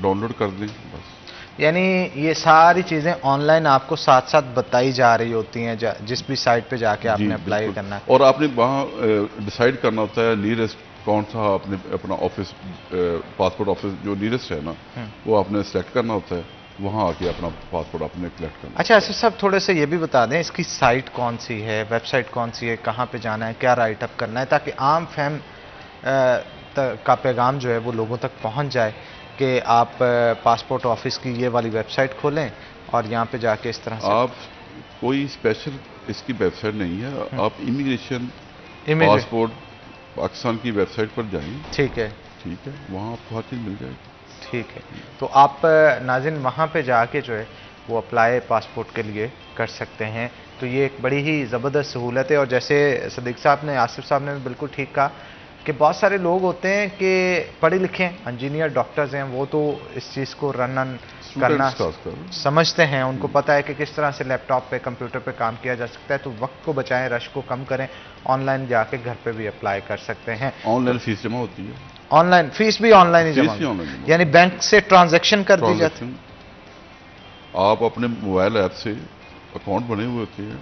ڈاؤن لوڈ کر دیں بس. یعنی یہ ساری چیزیں آن لائن آپ کو ساتھ ساتھ بتائی جا رہی ہوتی ہیں جس بھی سائٹ پہ جا کے آپ نے اپلائی بالکل. کرنا ہے. اور آپ نے وہاں ڈیسائیڈ کرنا ہوتا ہے نیئرسٹ کون سا آپ نے اپنا آفس پاسپورٹ آفس جو نیئرسٹ ہے نا وہ آپ نے سلیکٹ کرنا ہوتا ہے. وہاں آ کے اپنا پاسپورٹ آپ نے کلیکٹ کرنا. اچھا آصف صاحب تھوڑے سے یہ بھی بتا دیں اس کی سائٹ کون سی ہے، ویب سائٹ کون سی ہے، کہاں پہ جانا ہے، کیا رائٹ اپ کرنا ہے، تاکہ عام فہم کا پیغام جو ہے وہ لوگوں تک پہنچ جائے کہ آپ پاسپورٹ آفس کی یہ والی ویب سائٹ کھولیں اور یہاں پہ جا کے اس طرح سے. آپ کوئی اسپیشل اس کی ویب سائٹ نہیں ہے، آپ امیگریشن پاسپورٹ پاکستان کی ویب سائٹ پر جائیں. ٹھیک ہے، ٹھیک ہے، وہاں آپ کو ہر چیز مل جائے گی. ٹھیک ہے. تو آپ ناظرین وہاں پہ جا کے جو ہے وہ اپلائی پاسپورٹ کے لیے کر سکتے ہیں. تو یہ ایک بڑی ہی زبردست سہولت ہے. اور جیسے صدیق صاحب نے، آصف صاحب نے بالکل ٹھیک کہا کہ بہت سارے لوگ ہوتے ہیں کہ پڑھے لکھے انجینئر ڈاکٹرز ہیں، وہ تو اس چیز کو رن کرنا سمجھتے ہیں، ان کو پتہ ہے کہ کس طرح سے لیپ ٹاپ پہ کمپیوٹر پہ کام کیا جا سکتا ہے. تو وقت کو بچائیں، رش کو کم کریں، آن لائن جا کے گھر پہ بھی اپلائی کر سکتے ہیں. آن لائن فیس جمع ہوتی ہے، آن لائن فیس بھی آن لائن ہی جمع، یعنی بینک سے ٹرانزیکشن کر دی جاتی ہے. آپ اپنے موبائل ایپ سے اکاؤنٹ بنے ہوئے ہوتے ہیں،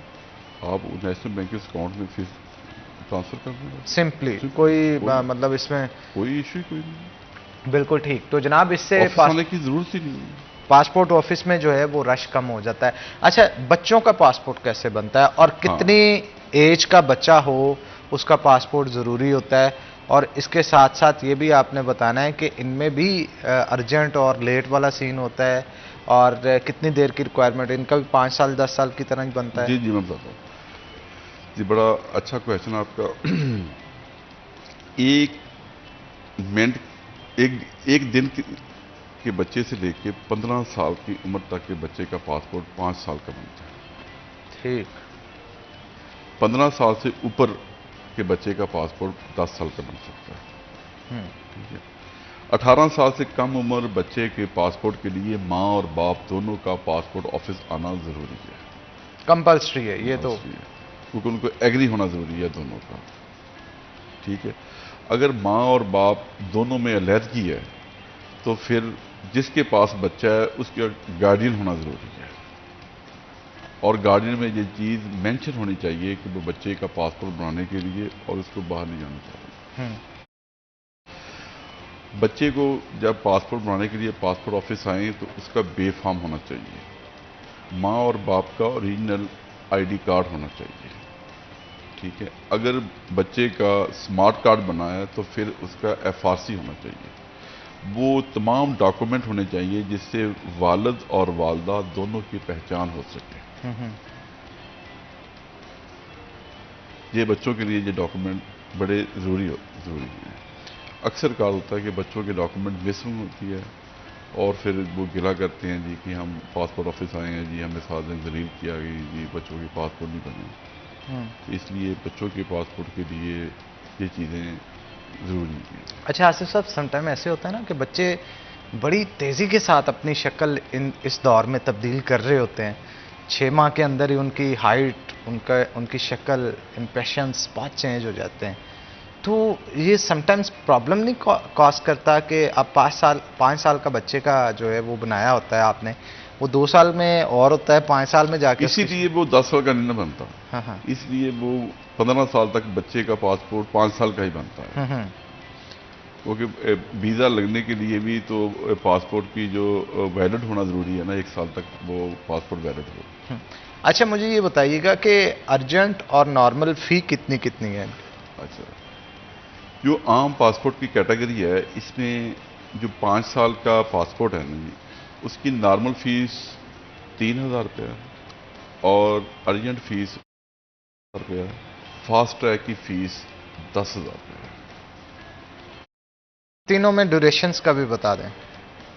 آپ نیشنل بینک کے اکاؤنٹ میں فیس ٹرانسفر کر دیں سمپلی. کوئی مطلب اس میں کوئی ایشو کوئی نہیں. بالکل ٹھیک. تو جناب اس سے آنے کی ضرورت ہی نہیں ہے. پاسپورٹ آفس میں جو ہے وہ رش کم ہو جاتا ہے. اچھا بچوں کا پاسپورٹ کیسے بنتا ہے اور کتنی ایج کا بچہ ہو اس کا پاسپورٹ ضروری ہوتا ہے؟ اور اس کے ساتھ ساتھ یہ بھی آپ نے بتانا ہے کہ ان میں بھی ارجنٹ اور لیٹ والا سین ہوتا ہے اور کتنی دیر کی ریکوائرمنٹ، ان کا بھی 5 سال 10 سال کی طرح ہی بنتا ہے. جی میں بتاتا ہوں. جی بڑا اچھا کویشچن آپ کا. ایک منٹ ایک دن کے بچے سے لے کے 15 سال کی عمر تک کے بچے کا پاسپورٹ 5 سال کا بنتا ہے. ٹھیک. 15 سال سے اوپر کے بچے کا پاسپورٹ 10 سال کا بن سکتا ہے. ٹھیک ہے. 18 سال سے کم عمر بچے کے پاسپورٹ کے لیے ماں اور باپ دونوں کا پاسپورٹ آفس آنا ضروری ہے، کمپلسری ہے یہ تو، کیونکہ ان کو ایگری ہونا ضروری ہے دونوں کا. ٹھیک ہے. اگر ماں اور باپ دونوں میں علیحدگی ہے تو پھر جس کے پاس بچہ ہے اس کا گارڈین ہونا ضروری ہے، اور گارڈین میں یہ چیز مینشن ہونی چاہیے کہ وہ بچے کا پاسپورٹ بنانے کے لیے اور اس کو باہر نہیں جانا چاہیے. بچے کو جب پاسپورٹ بنانے کے لیے پاسپورٹ آفس آئیں تو اس کا بے فارم ہونا چاہیے. ماں اور باپ کا اوریجنل آئی ڈی کارڈ ہونا چاہیے. ٹھیک ہے. اگر بچے کا اسمارٹ کارڈ بنا ہے تو پھر اس کا ایف آر سی ہونا چاہیے. وہ تمام ڈاکومنٹ ہونے چاہیے جس سے والد اور والدہ دونوں کی پہچان ہو سکے. یہ بچوں کے لیے یہ ڈاکومنٹ بڑے ضروری ہیں. اکثر کار ہوتا ہے کہ بچوں کے ڈاکومنٹ مسنگ ہوتی ہے اور پھر وہ گلا کرتے ہیں جی کہ ہم پاسپورٹ آفس آئے ہیں جی ہمیں ساتھ میں ذلیل کیا گئی جی بچوں کے پاسپورٹ نہیں بنے. اس لیے بچوں کے پاسپورٹ کے لیے یہ چیزیں ضروری ہیں. اچھا آصف صاحب سم ٹائم ایسے ہوتا ہے نا کہ بچے بڑی تیزی کے ساتھ اپنی شکل اس دور میں تبدیل کر رہے ہوتے ہیں. 6 ماہ کے اندر ہی ان کی ہائٹ، ان کی شکل، امپریشنز بہت چینج ہو جاتے ہیں. تو یہ سم ٹائمز پرابلم نہیں کاز کرتا کہ اب 5 سال کا بچے کا جو ہے وہ بنایا ہوتا ہے آپ نے، وہ 2 سال میں اور ہوتا ہے 5 سال میں جا کے اسی لیے وہ 10 سال کا نہیں نہ بنتا، ہاں ہاں اس لیے وہ 15 سال تک بچے کا پاسپورٹ 5 سال کا ہی بنتا ہے، کیونکہ ویزا لگنے کے لیے بھی تو پاسپورٹ کی جو ویلڈ ہونا ضروری ہے نا، 1 سال تک وہ پاسپورٹ ویلڈ ہو۔ اچھا مجھے یہ بتائیے گا کہ ارجنٹ اور نارمل فی کتنی ہے؟ اچھا، جو عام پاسپورٹ کی کیٹیگری ہے، اس میں جو 5 سال کا پاسپورٹ ہے نا جی، اس کی نارمل فیس 3000 روپیہ اور ارجنٹ فیس روپیہ، فاسٹ ٹریک کی فیس 10,000 روپیہ۔ تینوں میں ڈیوریشنز کا بھی بتا دیں۔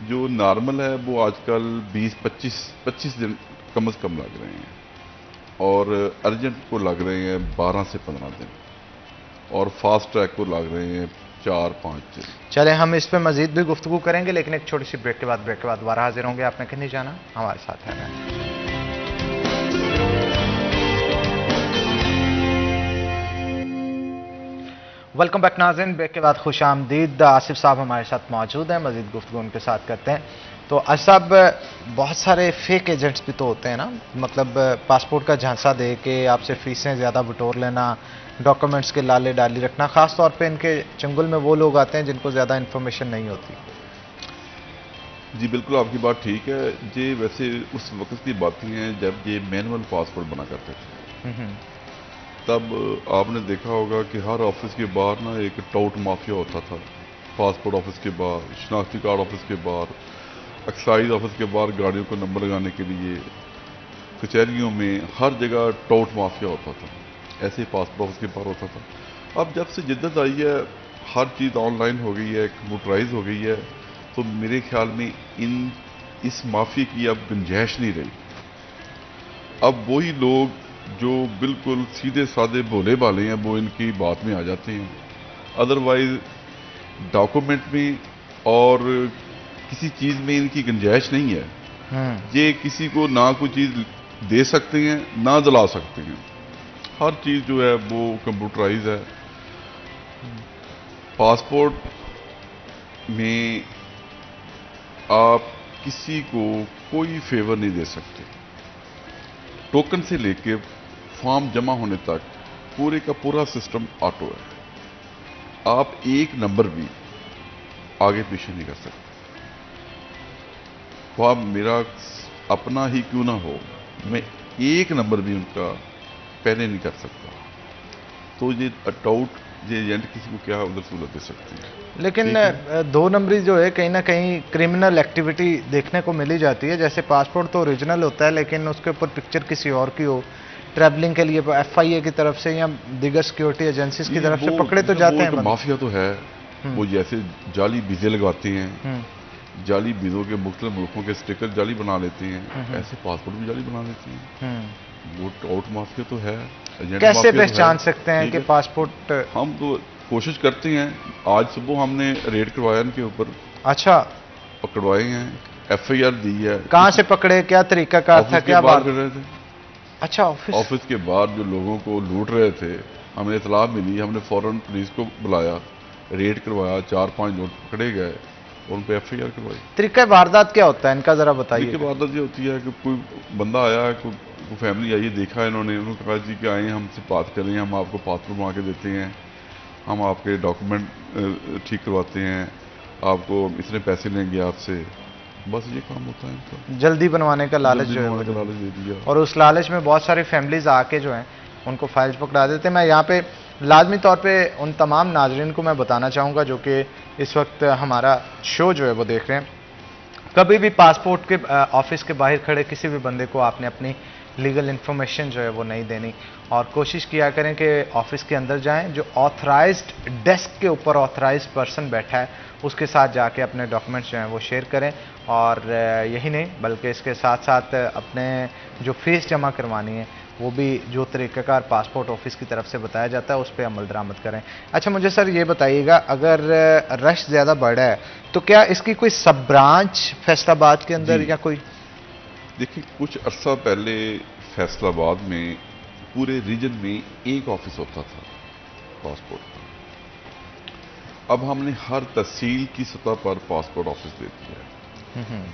جو نارمل ہے وہ آج کل 20-25 دن کم از کم لگ رہے ہیں، اور ارجنٹ کو لگ رہے ہیں 12 سے 15 دن، اور فاسٹ ٹریک کو لگ رہے ہیں 4-5 دن۔ چلیں ہم اس پہ مزید بھی گفتگو کریں گے، لیکن ایک چھوٹی سی بریک کے بعد دوبارہ حاضر ہوں گے۔ آپ نے کہیں نہیں جانا، ہمارے ساتھ ہے۔ ویلکم بیک ناظرین، بریک کے بعد خوش آمدید۔ آصف صاحب ہمارے ساتھ موجود ہیں، مزید گفتگو ان کے ساتھ کرتے ہیں۔ تو آصف صاحب، بہت سارے فیک ایجنٹس بھی تو ہوتے ہیں نا، مطلب پاسپورٹ کا جھانسا دے کے آپ سے فیسیں زیادہ بٹور لینا، ڈاکومنٹس کے لالے ڈالی رکھنا، خاص طور پہ ان کے چنگل میں وہ لوگ آتے ہیں جن کو زیادہ انفارمیشن نہیں ہوتی۔ جی بالکل، آپ کی بات ٹھیک ہے جی۔ ویسے اس وقت کی باتیں ہیں جب یہ مینول پاسپورٹ بنا کرتے تھے، تب آپ نے دیکھا ہوگا کہ ہر آفس کے باہر نا ایک ٹاؤٹ مافیا ہوتا تھا۔ پاسپورٹ آفس کے باہر، شناختی کارڈ آفس کے باہر، ایکسائز آفس کے باہر گاڑیوں کو نمبر لگانے کے لیے، کچہریوں میں، ہر جگہ ٹاؤٹ مافیا ہوتا تھا۔ ایسے پاسپورٹ آفس کے باہر ہوتا تھا۔ اب جب سے جدت آئی ہے، ہر چیز آن لائن ہو گئی ہے، کمپیوٹرائز ہو گئی ہے، تو میرے خیال میں اس مافیا کی اب گنجائش نہیں رہی۔ اب وہی لوگ جو بالکل سیدھے سادے بھولے بالے ہیں وہ ان کی بات میں آ جاتے ہیں، ادروائز ڈاکومنٹ میں اور کسی چیز میں ان کی گنجائش نہیں ہے۔ یہ کسی کو نہ کوئی چیز دے سکتے ہیں نہ دلا سکتے ہیں، ہر چیز جو ہے وہ کمپیوٹرائز ہے۔ پاسپورٹ میں آپ کسی کو کوئی فیور نہیں دے سکتے، ٹوکن سے لے کے فارم جمع ہونے تک پورے کا پورا سسٹم آٹو ہے۔ آپ ایک نمبر بھی آگے پیچھے نہیں کر سکتے، وہ میرا اپنا ہی کیوں نہ ہو، میں ایک نمبر بھی ان کا پہلے نہیں کر سکتا۔ تو یہ ٹاؤٹ یہ ایجنٹ کسی کو کیا ادھر سہولت دے سکتی ہے؟ لیکن 2 نمبری جو ہے کہیں نہ کہیں کرمنل ایکٹیویٹی دیکھنے کو ملی جاتی ہے۔ جیسے پاسپورٹ تو اوریجنل ہوتا ہے، لیکن اس کے اوپر پکچر کسی اور کی ہو، ٹریولنگ کے لیے FIA کی طرف سے یا دیگر سیکیورٹی ایجنسیز کی طرف سے پکڑے تو جاتے ہیں۔ مافیا تو ہے، وہ جیسے جعلی ویزے لگاتے ہیں، جعلی ویزوں کے مختلف ملکوں کے سٹیکر جعلی بنا لیتے ہیں، ایسے پاسپورٹ بھی جعلی بنا لیتے ہیں۔ وہ ٹاؤٹ مافیا تو ہے۔ کیسے پہچان سکتے ہیں کہ پاسپورٹ؟ ہم تو کوشش کرتے ہیں۔ آج صبح ہم نے ریڈ کروایا ان کے اوپر، اچھا پکڑوائے ہیں، FIR دی ہے۔ کہاں سے پکڑے، کیا طریقہ کار تھا، کیا بات کر رہے تھے؟ اچھا آفس کے باہر جو لوگوں کو لوٹ رہے تھے، ہمیں اطلاع ملی، ہم نے فوراً پولیس کو بلایا، ریڈ کروایا، 4-5 لوگ پکڑے گئے اور ان پہ FIR کروائی۔ طریقہ واردات کیا ہوتا ہے ان کا، ذرا بتائیے۔ طریقہ واردات یہ ہوتی ہے کہ کوئی بندہ آیا ہے، کوئی فیملی آئی ہے، دیکھا ہے انہوں نے کہا جی کہ آئیں ہم سے بات کریں، ہم آپ کو پاسپورٹ بنا کے دیتے ہیں، ہم آپ کے ڈاکومنٹ ٹھیک کرواتے ہیں، آپ کو اتنے پیسے لیں گے آپ سے، بس یہ کام ہوتا ہے ان کا، جلدی بنوانے کا لالچ جو ہے، لالچ دے دیا، اور اس لالچ میں بہت ساری فیملیز آ کے جو ہیں ان کو فائلز پکڑا دیتے ہیں۔ میں یہاں پہ لازمی طور پہ ان تمام ناظرین کو میں بتانا چاہوں گا جو کہ اس وقت ہمارا شو جو ہے وہ دیکھ رہے ہیں، کبھی بھی پاسپورٹ کے آفس کے باہر کھڑے کسی بھی بندے کو آپ نے اپنی لیگل انفارمیشن جو ہے وہ نہیں دینی، اور کوشش کیا کریں کہ آفس کے اندر جائیں، جو آتھرائزڈ ڈیسک کے اوپر آتھرائزڈ پرسن بیٹھا ہے اس کے ساتھ جا کے اپنے ڈاکومنٹس جو ہیں وہ شیئر کریں، اور یہی نہیں بلکہ اس کے ساتھ ساتھ اپنے جو فیس جمع کروانی ہے وہ بھی جو طریقہ کار پاسپورٹ آفس کی طرف سے بتایا جاتا ہے اس پہ عمل درآمد کریں۔ اچھا مجھے سر یہ بتائیے گا، اگر رش زیادہ بڑھا ہے تو کیا اس کی کوئی سب برانچ فیصل آباد کے اندر یا کوئی؟ دیکھیں کچھ عرصہ پہلے فیصل آباد میں پورے ریجن میں ایک آفس ہوتا تھا پاسپورٹ کا، اب ہم نے ہر تحصیل کی سطح پر پاسپورٹ آفس دے دیا ہے۔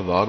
1000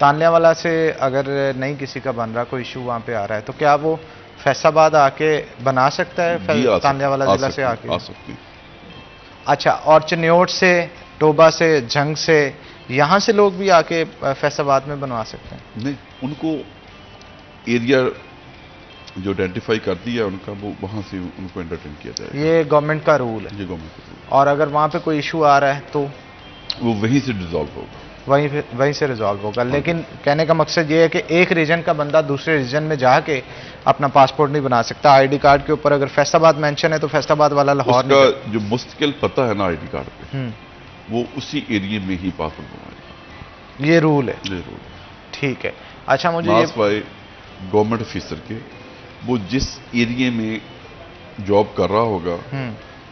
تانلیہ والا سے اگر نہیں کسی کا بن رہا، کوئی ایشو وہاں پہ آ رہا ہے، تو کیا وہ فیصل آباد آ کے بنا سکتا ہے تانلیہ والا ضلع سے آ کے؟ آ سکتے ہیں۔ اچھا، اور چنیوٹ سے، ٹوبہ سے، جھنگ سے، یہاں سے لوگ بھی آ کے فیصل آباد میں بنوا سکتے ہیں؟ نہیں، ان کو ایریا جو آئیڈینٹیفائی کر دیا ان کا، وہ وہاں سے ان کو انٹرٹین کیا جائے گا۔ یہ گورنمنٹ کا رول ہے؟ یہ گورنمنٹ کا رول ہے۔ اور اگر وہاں پہ کوئی ایشو آ رہا ہے تو وہ وہیں سے ڈیزالو ہوگا، وہیں سے ریزالو ہوگا۔ لیکن کہنے کا مقصد یہ ہے کہ ایک ریجن کا بندہ دوسرے ریجن میں جا کے اپنا پاسپورٹ نہیں بنا سکتا۔ آئی ڈی کارڈ کے اوپر اگر فیصل آباد مینشن ہے تو فیصل آباد والا لاہور اس کا جو مستقل پتہ ہے نا آئی ڈی کارڈ پہ، وہ اسی ایریے میں ہی پاسپورٹ بنائے گا۔ یہ رول ہے؟ یہ رول ہے۔ ٹھیک ہے۔ اچھا، مجھے ناس بائے گورنمنٹ آفیسر کے، وہ جس ایریے میں جاب کر رہا ہوگا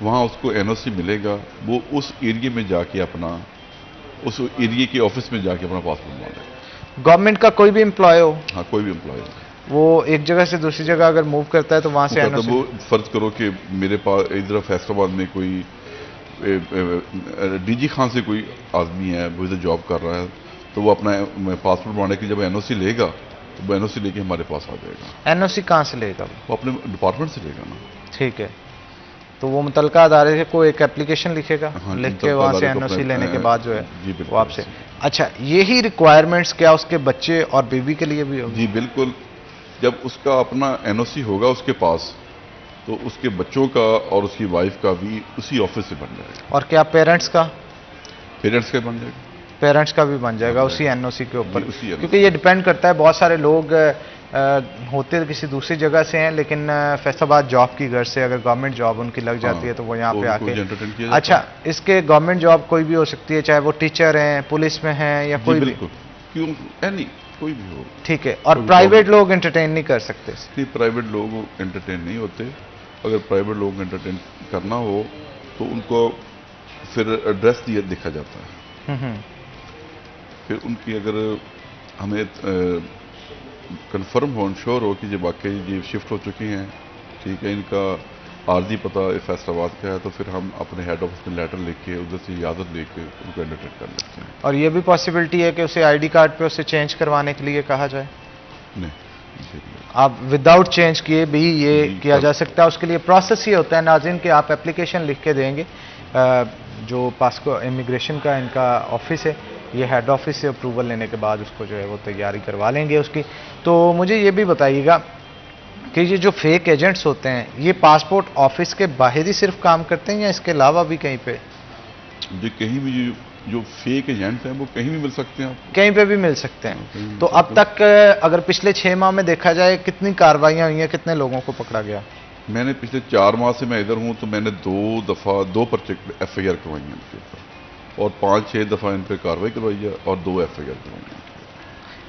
وہاں اس کو این او سی ملے گا، وہ اس ایریے میں جا کے اپنا، اس ایریے کے آفس میں جا کے اپنا پاسپورٹ بنا لے گا۔ گورنمنٹ کا کوئی بھی امپلائی ہو، ہاں، کوئی بھی امپلائی ہو، وہ ایک جگہ سے دوسری جگہ اگر موو کرتا ہے تو وہاں سے وہ فرض کرو کہ میرے پاس ادھر فیصل آباد میں کوئی ڈی جی خان سے کوئی آدمی ہے، وہ ادھر جاب کر رہا ہے، تو وہ اپنا پاسپورٹ بنانے کے لیے جب این او سی لے گا تو وہ این او سی لے کے ہمارے پاس آ جائے گا۔ این او سی کہاں سے لے گا؟ وہ اپنے ڈپارٹمنٹ سے لے گا نا۔ ٹھیک ہے، تو وہ متعلقہ ادارے کو ایک اپلیکیشن لکھے گا، لکھ کے وہاں سے این او سی لینے کے بعد جو ہے وہ آپ سے۔ اچھا، یہی ریکوائرمنٹس کیا اس کے بچے اور بیوی کے لیے بھی ہوگی؟ جی بالکل، جب اس کا اپنا این او سی ہوگا اس کے پاس، تو اس کے بچوں کا اور اس کی وائف کا بھی اسی آفس سے بن جائے گا۔ اور کیا پیرنٹس کا؟ پیرنٹس کا بن جائے گا، پیرنٹس کا بھی بن جائے گا اسی این او سی کے اوپر، اسی NOC کیونکہ یہ ڈیپینڈ کرتا ہے، بہت سارے لوگ ہوتے کسی دوسری جگہ سے ہیں لیکن فیصل آباد جاب کی غرض سے اگر گورنمنٹ جاب ان کی لگ جاتی ہے تو وہ یہاں پہ آ کے۔ اچھا، اس کے گورنمنٹ جاب کوئی بھی ہو سکتی ہے، چاہے وہ ٹیچر ہیں، پولیس میں ہیں، یا کوئی بھی؟ بالکل، کیوں نہیں، کوئی بھی ہو۔ ٹھیک ہے، اور پرائیویٹ لوگ انٹرٹین نہیں کر سکتے؟ نہیں، پرائیویٹ لوگ انٹرٹین نہیں ہوتے۔ اگر پرائیویٹ لوگ انٹرٹین کرنا ہو تو ان کو پھر ایڈریس دکھا جاتا ہے، پھر ان کی اگر ہمیں کنفرم ہو، انشور ہو کہ یہ واقعی یہ شفٹ ہو چکی ہیں، ٹھیک ہے، ان کا عارضی پتہ فیصل آباد کا ہے، تو پھر ہم اپنے ہیڈ آفس میں لیٹر لکھ کے ادھر سے اجازت لے کے ان کو انٹرٹین کر لیتے ہیں۔ اور یہ بھی پاسبلٹی ہے کہ اسے آئی ڈی کارڈ پہ اسے چینج کروانے کے لیے کہا جائے؟ نہیں، آپ وداؤٹ چینج کیے بھی یہ کیا جا سکتا ہے؟ اس کے لیے پروسیس یہ ہوتا ہے ناظرین کہ آپ اپلیکیشن لکھ کے دیں گے، جو پاسپورٹ امیگریشن کا ان کا آفس ہے، یہ ہیڈ آفس سے اپروول لینے کے بعد اس کو جو ہے وہ تیاری کروا لیں گے اس کی۔ تو مجھے یہ بھی بتائیے گا کہ یہ جو فیک ایجنٹس ہوتے ہیں، یہ پاسپورٹ آفس کے باہر ہی صرف کام کرتے ہیں یا اس کے علاوہ بھی کہیں پہ؟ جو کہیں بھی جو فیک ایجنٹ ہیں وہ کہیں بھی مل سکتے ہیں، آپ کہیں پہ بھی مل سکتے ہیں۔ تو اب تک اگر پچھلے 6 ماہ میں دیکھا جائے کتنی کارروائیاں ہوئی ہیں، کتنے لوگوں کو پکڑا گیا؟ میں نے پچھلے 4 ماہ سے میں ادھر ہوں تو میں نے 2 دفعہ 2 پرچے ایف آئی آر کروائی ہیں ان کے اوپر، اور 5-6 دفعہ ان پہ کارروائی کروائی ہے اور 2 ایف آئی آر کروائی ہیں۔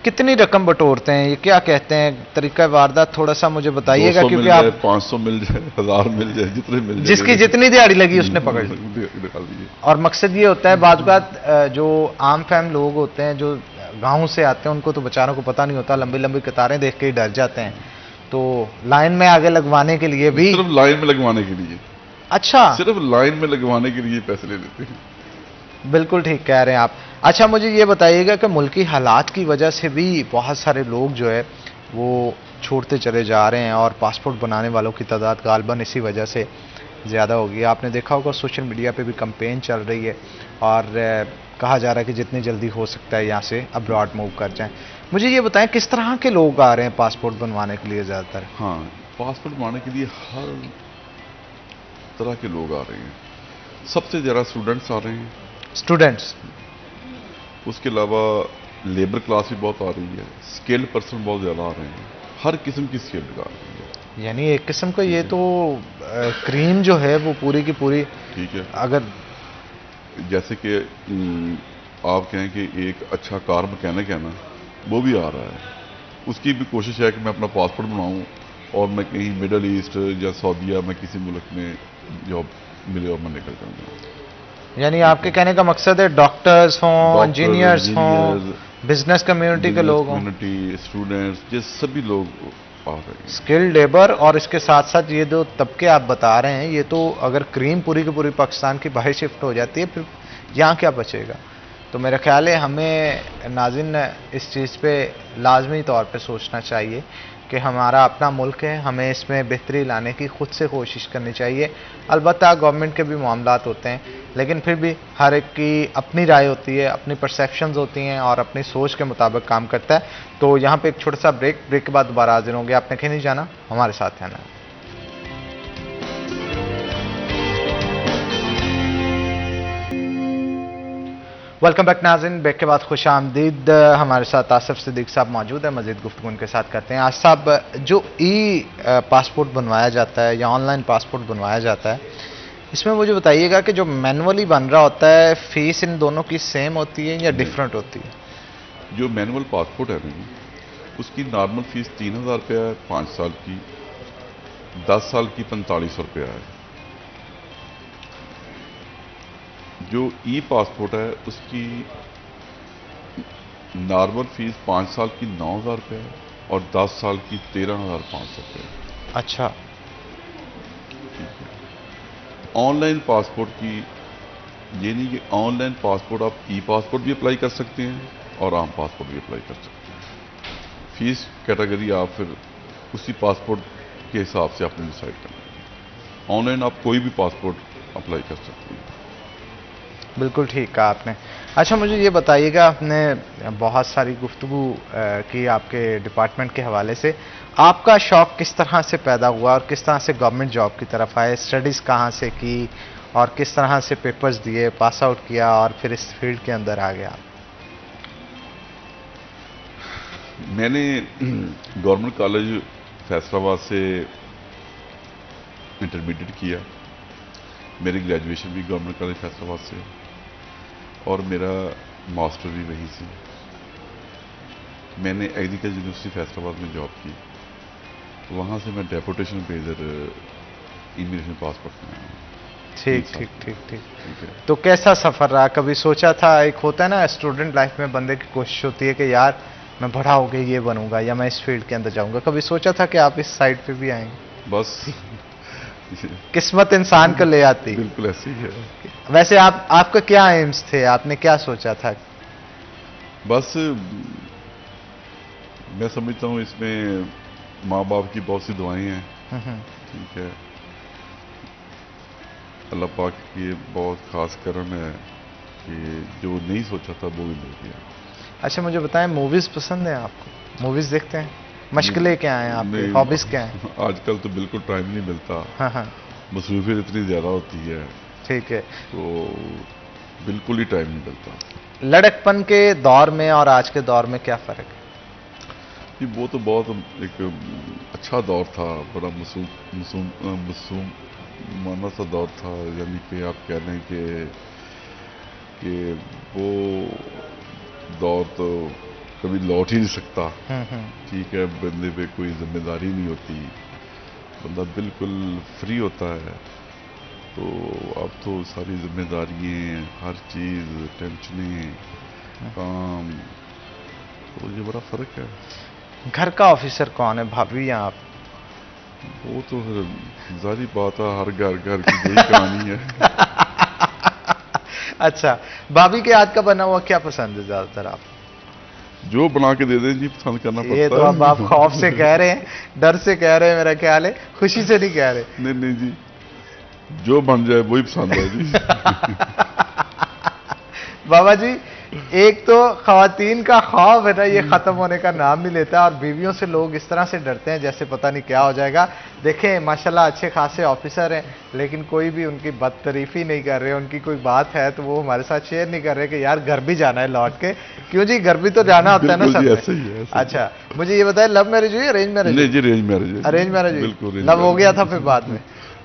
کتنی رقم بٹورتے ہیں یہ، کیا کہتے ہیں طریقہ واردات؟ تھوڑا سا مجھے بتائیے گا، 200 مل کیونکہ جائے، آپ 500 مل جائے، 1000 مل جائے، جتنے مل جائے، جس کی جتنی دیہڑی لگی اس نے پکڑ لی۔ اور مقصد یہ ہوتا ہے بعض اوقات جو عام فہم لوگ ہوتے ہیں جو گاؤں سے آتے ہیں ان کو تو بیچاروں کو پتہ نہیں ہوتا، لمبی لمبی قطاریں دیکھ کے ہی ڈر جاتے ہیں، تو لائن میں آگے لگوانے کے لیے بھی صرف لائن میں لگوانے کے لیے، اچھا صرف لائن میں لگوانے کے لیے پیسے لے لیتے ہیں۔ بالکل ٹھیک کہہ رہے ہیں آپ۔ اچھا، مجھے یہ بتائیے گا کہ ملکی حالات کی وجہ سے بھی بہت سارے لوگ جو ہے وہ چھوڑتے چلے جا رہے ہیں اور پاسپورٹ بنانے والوں کی تعداد غالباً اسی وجہ سے زیادہ ہوگی۔ آپ نے دیکھا ہوگا سوشل میڈیا پہ بھی کمپین چل رہی ہے اور کہا جا رہا ہے کہ جتنی جلدی ہو سکتا ہے یہاں سے ابراڈ موو کر جائیں۔ مجھے یہ بتائیں کس طرح کے لوگ آ رہے ہیں پاسپورٹ بنوانے کے لیے زیادہ تر؟ ہاں، پاسپورٹ بنانے کے لیے ہر طرح کے لوگ آ رہے ہیں۔ سب سے زیادہ اسٹوڈنٹس آ رہے ہیں، اسٹوڈنٹس، اس کے علاوہ لیبر کلاس بھی بہت آ رہی ہے، اسکلڈ پرسن بہت زیادہ آ رہے ہیں، ہر قسم کی اسکلڈ آ رہی ہے۔ یعنی ایک قسم کا یہ تو کریم جو ہے وہ پوری کی پوری، ٹھیک ہے، اگر جیسے کہ آپ کہیں کہ ایک اچھا کار مکینک ہے نا، وہ بھی آ رہا ہے، اس کی بھی کوشش ہے کہ میں اپنا پاسپورٹ بناؤں اور میں کہیں مڈل ایسٹ یا سعودیہ میں کسی ملک میں جاب ملے اور میں نکل جاؤں گا۔ یعنی آپ کے کہنے کا مقصد ہے ڈاکٹرز ہوں، انجینئرز ہوں، بزنس کمیونٹی کے لوگ ہوں، اسٹوڈنٹس، یہ سبھی لوگ آ رہے ہیں، اسکل لیبر، اور اس کے ساتھ ساتھ یہ جو طبقے آپ بتا رہے ہیں یہ تو اگر کریم پوری کی پوری پاکستان کی باہر شفٹ ہو جاتی ہے پھر یہاں کیا بچے گا؟ تو میرا خیال ہے ہمیں ناظرین اس چیز پہ لازمی طور پہ سوچنا چاہیے کہ ہمارا اپنا ملک ہے، ہمیں اس میں بہتری لانے کی خود سے کوشش کرنی چاہیے. البتہ گورنمنٹ کے بھی معاملات ہوتے ہیں، لیکن پھر بھی ہر ایک کی اپنی رائے ہوتی ہے، اپنی پرسیپشنز ہوتی ہیں اور اپنی سوچ کے مطابق کام کرتا ہے. تو یہاں پہ ایک چھوٹا سا بریک کے بعد دوبارہ حاضر ہوں گے. آپ نے کہیں نہیں جانا، ہمارے ساتھ رہنا. ویلکم بیک ناظرین، بریک کے بعد خوش آمدید. ہمارے ساتھ آصف صدیق صاحب موجود ہیں، مزید گفتگو ان کے ساتھ کرتے ہیں. آصف صاحب، جو ای پاسپورٹ بنوایا جاتا ہے یا آن لائن پاسپورٹ بنوایا جاتا ہے، اس میں مجھے بتائیے گا کہ جو مینولی بن رہا ہوتا ہے، فیس ان دونوں کی سیم ہوتی ہے یا ڈیفرنٹ ہوتی ہے؟ جو مینول پاسپورٹ ہے نا جی، اس کی نارمل فیس 3000 روپیہ ہے 5 سال کی، 10 سال کی 4500 روپیہ ہے. جو ای پاسپورٹ ہے اس کی نارمل فیس 5 سال کی 9000 روپیہ ہے اور 10 سال کی 13500 روپیہ ہے. اچھا. آن لائن پاسپورٹ کی یہ نہیں کہ آن لائن پاسپورٹ آپ ای پاسپورٹ بھی اپلائی کر سکتے ہیں اور عام پاسپورٹ بھی اپلائی کر سکتے ہیں. فیس کیٹیگری آپ پھر اسی پاسپورٹ کے حساب سے آپ نے ڈیسائیڈ کرنا ہے. آن لائن آپ کوئی بھی پاسپورٹ اپلائی کر سکتے ہیں. بالکل ٹھیک کہا آپ نے. اچھا مجھے یہ بتائیے گا، آپ نے بہت ساری گفتگو کی آپ کے ڈپارٹمنٹ کے حوالے سے. آپ کا شوق کس طرح سے پیدا ہوا اور کس طرح سے گورنمنٹ جاب کی طرف آئے؟ اسٹڈیز کہاں سے کی اور کس طرح سے پیپرز دیے، پاس آؤٹ کیا اور پھر اس فیلڈ کے اندر آ گیا؟ میں نے گورنمنٹ کالج فیصل آباد سے انٹرمیڈیٹ کیا. میری گریجویشن بھی گورنمنٹ کالج فیصل آباد سے اور میرا ماسٹر بھی وہیں سے. میں نے ایگریکلچر یونیورسٹی فیصل آباد میں جاب کی. وہاں سے میں ڈیپوٹیشن پہ ادھر امیگریشن پاسپورٹ میں آیا. ٹھیک. تو کیسا سفر رہا؟ کبھی سوچا تھا، ایک ہوتا ہے نا اسٹوڈنٹ لائف میں بندے کی کوشش ہوتی ہے کہ یار میں بڑا ہو کے یہ بنوں گا یا میں اس فیلڈ کے اندر جاؤں گا، کبھی سوچا تھا کہ آپ اس سائڈ پہ بھی آئیں گے؟ بس قسمت انسان کو لے آتی. بالکل ایسے ہی ہے. ویسے آپ کا کیا ایمز تھے؟ آپ نے کیا سوچا تھا؟ بس میں سمجھتا ہوں اس میں ماں باپ کی بہت سی دعائیں ہیں. ٹھیک ہے، اللہ پاک کی بہت خاص کرم ہے کہ جو نہیں سوچا تھا وہ بھی مل گیا. اچھا مجھے بتائیں، موویز پسند ہیں آپ کو؟ موویز دیکھتے ہیں؟ مشغلے کیا ہیں آپ کی؟ ہابیز کیا ہیں؟ آج کل تو بالکل ٹائم نہیں ملتا. ہاں. مصروفیت اتنی زیادہ ہوتی ہے. ٹھیک ہے. تو بالکل ہی ٹائم نہیں ملتا. لڑکپن کے دور میں اور آج کے دور میں کیا فرق ہے؟ جی وہ تو بہت ایک اچھا دور تھا، بڑا معصوم مانا سا دور تھا. یعنی کہ آپ کہہ لیں کہ وہ دور تو کبھی لوٹ ہی نہیں سکتا. ٹھیک ہے، بندے پہ کوئی ذمہ داری نہیں ہوتی، بندہ بالکل فری ہوتا ہے. تو اب تو ساری ذمہ داریاں، ہر چیز، ٹینشنیں، کام، تو یہ بڑا فرق ہے. گھر کا آفیسر کون ہے، بھابھی یا آپ؟ وہ تو ظاہری بات ہے، ہر گھر کی یہی کہانی ہے. اچھا، بھابھی کے ہاتھ کا بنا ہوا کیا پسند ہے زیادہ تر آپ؟ جو بنا کے دے دیں جی، پسند کرنا پڑتا ہے. یہ تو اب آپ خوف سے کہہ رہے ہیں، ڈر سے کہہ رہے ہیں، میرا خیال ہے خوشی سے نہیں کہہ رہے. نہیں جی، جو بن جائے وہی پسند ہے جی. بابا جی، ایک تو خواتین کا خوف ہے نا، یہ ختم ہونے کا نام نہیں لیتا، اور بیویوں سے لوگ اس طرح سے ڈرتے ہیں جیسے پتہ نہیں کیا ہو جائے گا. دیکھیں ماشاءاللہ اچھے خاصے آفیسر ہیں، لیکن کوئی بھی ان کی بدتریفی نہیں کر رہے. ان کی کوئی بات ہے تو وہ ہمارے ساتھ شیئر نہیں کر رہے کہ یار گھر بھی جانا ہے لوٹ کے. کیوں جی، گھر بھی تو جانا ہوتا ہے نا سب. اچھا مجھے یہ بتائیں، لو میرج ہوئی ارینج میرج؟ نہیں جی، ارینج میرج. ارینج میرج ہوئی، لو ہو گیا تھا پھر بعد میں؟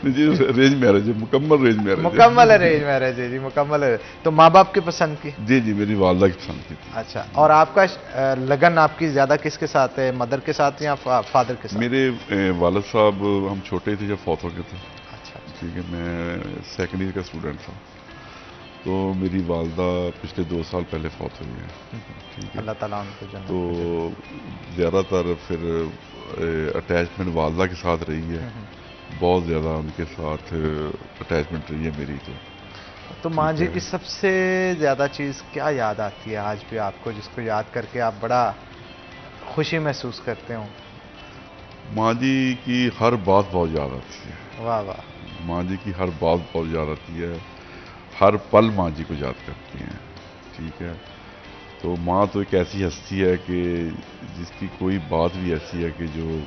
جی ارینج میرج ہے، مکمل ارینج میرج. مکمل ارینج میرج ہے جی، مکمل ہے. تو ماں باپ کی پسند کی؟ جی میری والدہ کی پسند کی تھی. اچھا، اور آپ کا لگن آپ کی زیادہ کس کے ساتھ ہے، مدر کے ساتھ یا فادر کے ساتھ؟ میرے والد صاحب ہم چھوٹے تھے جب فوت ہو گئے تھے. اچھا. ٹھیک ہے، میں سیکنڈ ایئر کا اسٹوڈنٹ تھا. تو میری والدہ پچھلے 2 سال پہلے فوت ہوئی ہے. ٹھیک ہے، اللہ تعالیٰ ان کو جنت. تو زیادہ تر پھر اٹیچمنٹ والدہ کے ساتھ رہی ہے، بہت زیادہ ان کے ساتھ اٹیچمنٹ رہی ہے میری. تو ماں جی ہے۔ کی سب سے زیادہ چیز کیا یاد آتی ہے آج بھی آپ کو، جس کو یاد کر کے آپ بڑا خوشی محسوس کرتے ہوں؟ ماں جی کی ہر بات بہت یاد آتی ہے، واہ واہ. ماں جی کی ہر بات بہت یاد آتی ہے، ہر پل ماں جی کو یاد کرتی ہیں، ٹھیک ہے. تو ماں تو ایک ایسی ہستی ہے کہ جس کی کوئی بات بھی ایسی ہے کہ جو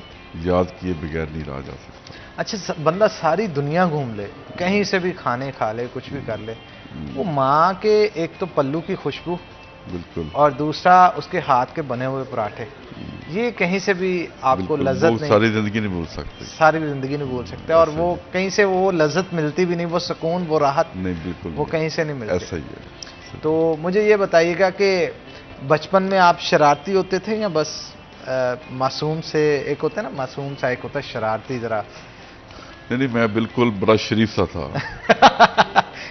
یاد کیے بغیر نہیں رہا جا سکتا. اچھا بندہ ساری دنیا گھوم لے، کہیں سے بھی کھانے کھا لے، کچھ بھی کر لے، وہ ماں کے ایک تو پلو کی خوشبو بالکل اور دوسرا اس کے ہاتھ کے بنے ہوئے پراٹھے، یہ کہیں سے بھی آپ کو بالکل، لذت وہ نہیں، ساری زندگی نہیں بھول سکتے. ساری زندگی نہیں بھول سکتے. اور ایسا وہ ہی کہیں سے وہ لذت ملتی بھی نہیں، وہ سکون، وہ راحت نہیں، بالکل وہ کہیں سے نہیں ملتی. ایسا ہی ہے. تو مجھے یہ بتائیے گا کہ بچپن میں آپ شرارتی ہوتے تھے یا بس معصوم سے، ایک ہوتا ہے نا معصوم سا، ایک ہوتا ہے شرارتی ذرا؟ نہیں، میں بالکل بڑا شریف سا تھا.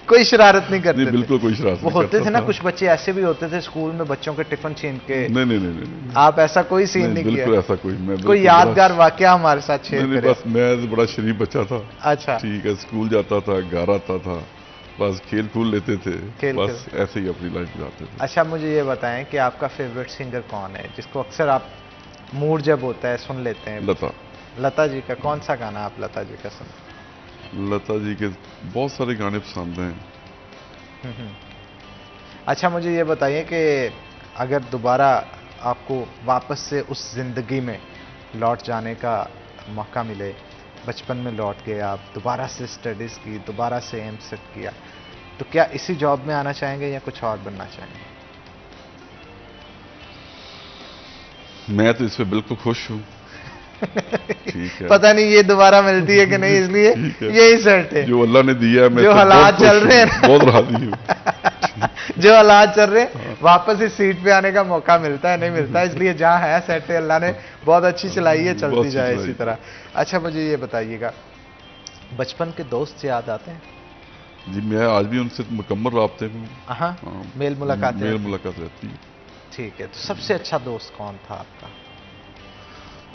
کوئی شرارت نہیں کرتے نہیں، تھے؟ بالکل کوئی شرارت وہ نہیں ہوتے کرتا تھے نا تھا. کچھ بچے ایسے بھی ہوتے تھے اسکول میں بچوں کے ٹفن چھین کے، نہیں، آپ ایسا کوئی سین نہیں کیا؟ بالکل ایسا کوئی. میں کوئی بالکل یادگار بڑا- واقعہ ہمارے ساتھ شیئر نہیں، کریں؟ بس میں بڑا شریف بچہ تھا. اچھا. ٹھیک ہے، اسکول جاتا تھا، گھر آتا تھا، بس کھیل کھول لیتے تھے، کھیل بس ایسے ہی اپنی لائف گزارتے تھے. اچھا مجھے یہ بتائیں کہ آپ کا فیوریٹ سنگر کون ہے، جس کو اکثر آپ موڈ جب ہوتا ہے سن لیتے ہیں؟ لتا. لتا جی کا کون سا گانا آپ لتا جی کا سنتے لتا جی کے بہت سارے گانے پسند ہیں. ہیں؟ اچھا مجھے یہ بتائیے کہ اگر دوبارہ آپ کو واپس سے اس زندگی میں لوٹ جانے کا موقع ملے، بچپن میں لوٹ گئے آپ، دوبارہ سے اسٹڈیز کی، دوبارہ سے ایم سیٹ کیا، تو کیا اسی جاب میں آنا چاہیں گے یا کچھ اور بننا چاہیں گے؟ میں تو اس پہ بالکل خوش ہوں. ٹھیک ہے، پتہ نہیں یہ دوبارہ ملتی ہے کہ نہیں، اس لیے ٹھیک ہے. یہی سیٹ ہے. جو اللہ نے دیا ہے، میں جو اس پہ حالات بہت خوش چل رہے ہیں ہوں، بہت راضی ہوں. جو حالات چل رہے ہیں، واپس اس سیٹ پہ آنے کا موقع ملتا ہے نہیں ملتا، اس لیے جہاں ہے سیٹ ہے، اللہ نے بہت اچھی چلائی ہے، بہت چلتی اچھی جائے چلائی. اسی طرح. اچھا مجھے یہ بتائیے گا، بچپن کے دوست یاد آتے ہیں؟ جی، میں آج بھی ان سے مکمل رابطے میں ہوں. ہاں، ہاں، میل ملاقاتیں میل ہوتی ہیں. ملاقات رہتی ہے. ٹھیک ہے، تو سب سے اچھا دوست کون تھا آپ کا؟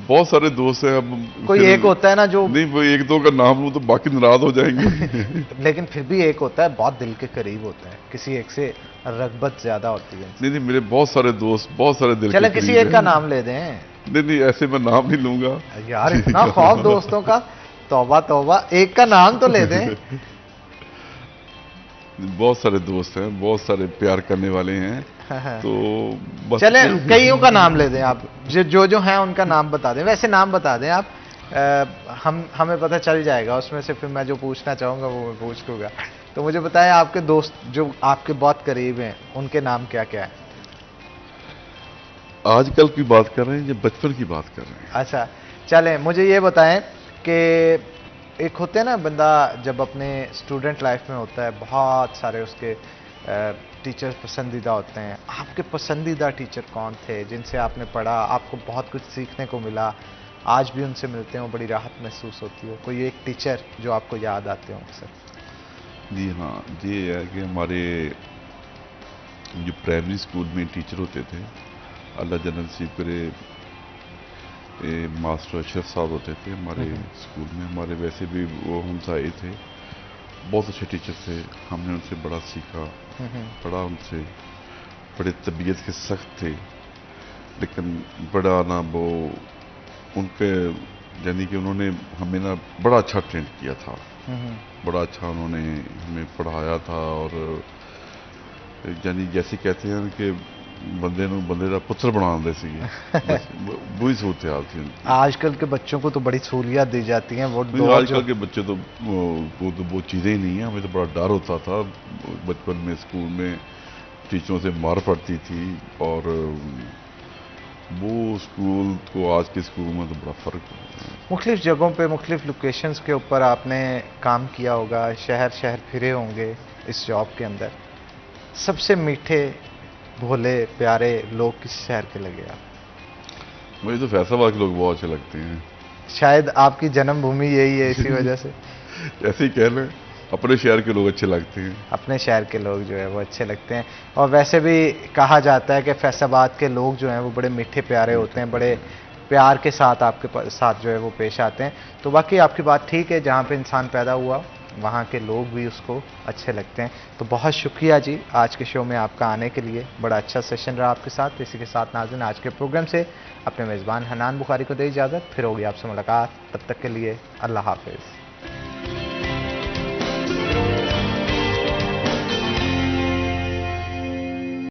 بہت سارے دوست ہیں. اب کوئی پھر- ایک ہوتا ہے نا جو، نہیں، وہ ایک دو کا نام لوں تو باقی ناراض ہو جائیں گے. لیکن پھر بھی ایک ہوتا ہے بہت دل کے قریب ہوتا ہے، کسی ایک سے رغبت زیادہ ہوتی ہے. نہیں، میرے بہت سارے دوست، بہت سارے دل کے چلیں قریب کسی ایک کا ہیں. نام لے دیں. نہیں، ایسے میں نام نہیں لوں گا. یار اتنا خوف دوستوں کا، توبہ توبہ، ایک کا نام تو لے دیں. بہت سارے دوست ہیں، بہت سارے پیار کرنے والے ہیں. تو بس چلیں کئیوں کا نام لے دیں آپ، جو ہیں ان کا نام بتا دیں. ویسے نام بتا دیں آپ، ہمیں پتہ چل جائے گا، اس میں سے پھر میں جو پوچھنا چاہوں گا وہ میں پوچھ لوں گا. تو مجھے بتائیں آپ کے دوست جو آپ کے بہت قریب ہیں، ان کے نام کیا کیا ہیں؟ آج کل کی بات کر رہے ہیں یا بچپن کی بات کر رہے ہیں؟ اچھا چلیں مجھے یہ بتائیں کہ ایک ہوتے ہیں نا بندہ جب اپنے اسٹوڈنٹ لائف میں ہوتا ہے، بہت سارے اس کے ٹیچر پسندیدہ ہوتے ہیں. آپ کے پسندیدہ ٹیچر کون تھے جن سے آپ نے پڑھا، آپ کو بہت کچھ سیکھنے کو ملا، آج بھی ان سے ملتے ہوں بڑی راحت محسوس ہوتی ہو؟ کوئی ایک ٹیچر جو آپ کو یاد آتے ہوں اکثر؟ جی ہاں، یہ ہے کہ ہمارے جو پرائمری اسکول میں ٹیچر ہوتے تھے، اللہ جنت نصیب کرے، ماسٹر اشرف صاحب ہوتے تھے ہمارے اسکول میں. ہمارے ویسے بھی وہ ہمسائے تھے، بہت اچھے ٹیچر تھے. ہم نے ان سے بڑا سیکھا، پڑھا ان سے. بڑے طبیعت کے سخت تھے، لیکن بڑا نا وہ ان کے یعنی کہ انہوں نے ہمیں نا بڑا اچھا ٹرین کیا تھا، بڑا اچھا انہوں نے ہمیں پڑھایا تھا. اور یعنی جیسے کہتے ہیں کہ بندے کا پتر بنا دے سی، وہی صورتحال تھی. آج کل کے بچوں کو تو بڑی سہولیات دی جاتی ہیں، وہ آج کل کے بچے تو وہ چیزیں ہی نہیں ہیں. ہمیں تو بڑا ڈر ہوتا تھا بچپن میں، اسکول میں ٹیچروں سے مار پڑتی تھی. اور وہ اسکول کو آج کے اسکول میں تو بڑا فرق ہے. مختلف جگہوں پہ، مختلف لوکیشنز کے اوپر آپ نے کام کیا ہوگا، شہر پھرے ہوں گے اس جاب کے اندر. سب سے میٹھے، بھولے، پیارے لوگ کس شہر کے لگے آپ؟ مجھے تو فیصل آباد کے لوگ بہت اچھے لگتے ہیں. شاید آپ کی جنم بھومی یہی ہے، اسی وجہ سے ایسے ہی کہہ لیں، اپنے شہر کے لوگ اچھے لگتے ہیں. اپنے شہر کے لوگ جو ہے وہ اچھے لگتے ہیں. اور ویسے بھی کہا جاتا ہے کہ فیصل آباد کے لوگ جو ہیں وہ بڑے میٹھے پیارے ہوتے ہیں، بڑے پیار کے ساتھ آپ کے ساتھ جو ہے وہ پیش آتے ہیں. تو باقی آپ کی بات ٹھیک ہے، جہاں پہ انسان پیدا ہوا وہاں کے لوگ بھی اس کو اچھے لگتے ہیں. تو بہت شکریہ جی آج کے شو میں آپ کا آنے کے لیے. بڑا اچھا سیشن رہا آپ کے ساتھ. اسی کے ساتھ ناظرین آج کے پروگرام سے اپنے میزبان حنان بخاری کو دے اجازت. پھر ہوگی آپ سے ملاقات. تب تک کے لیے اللہ حافظ.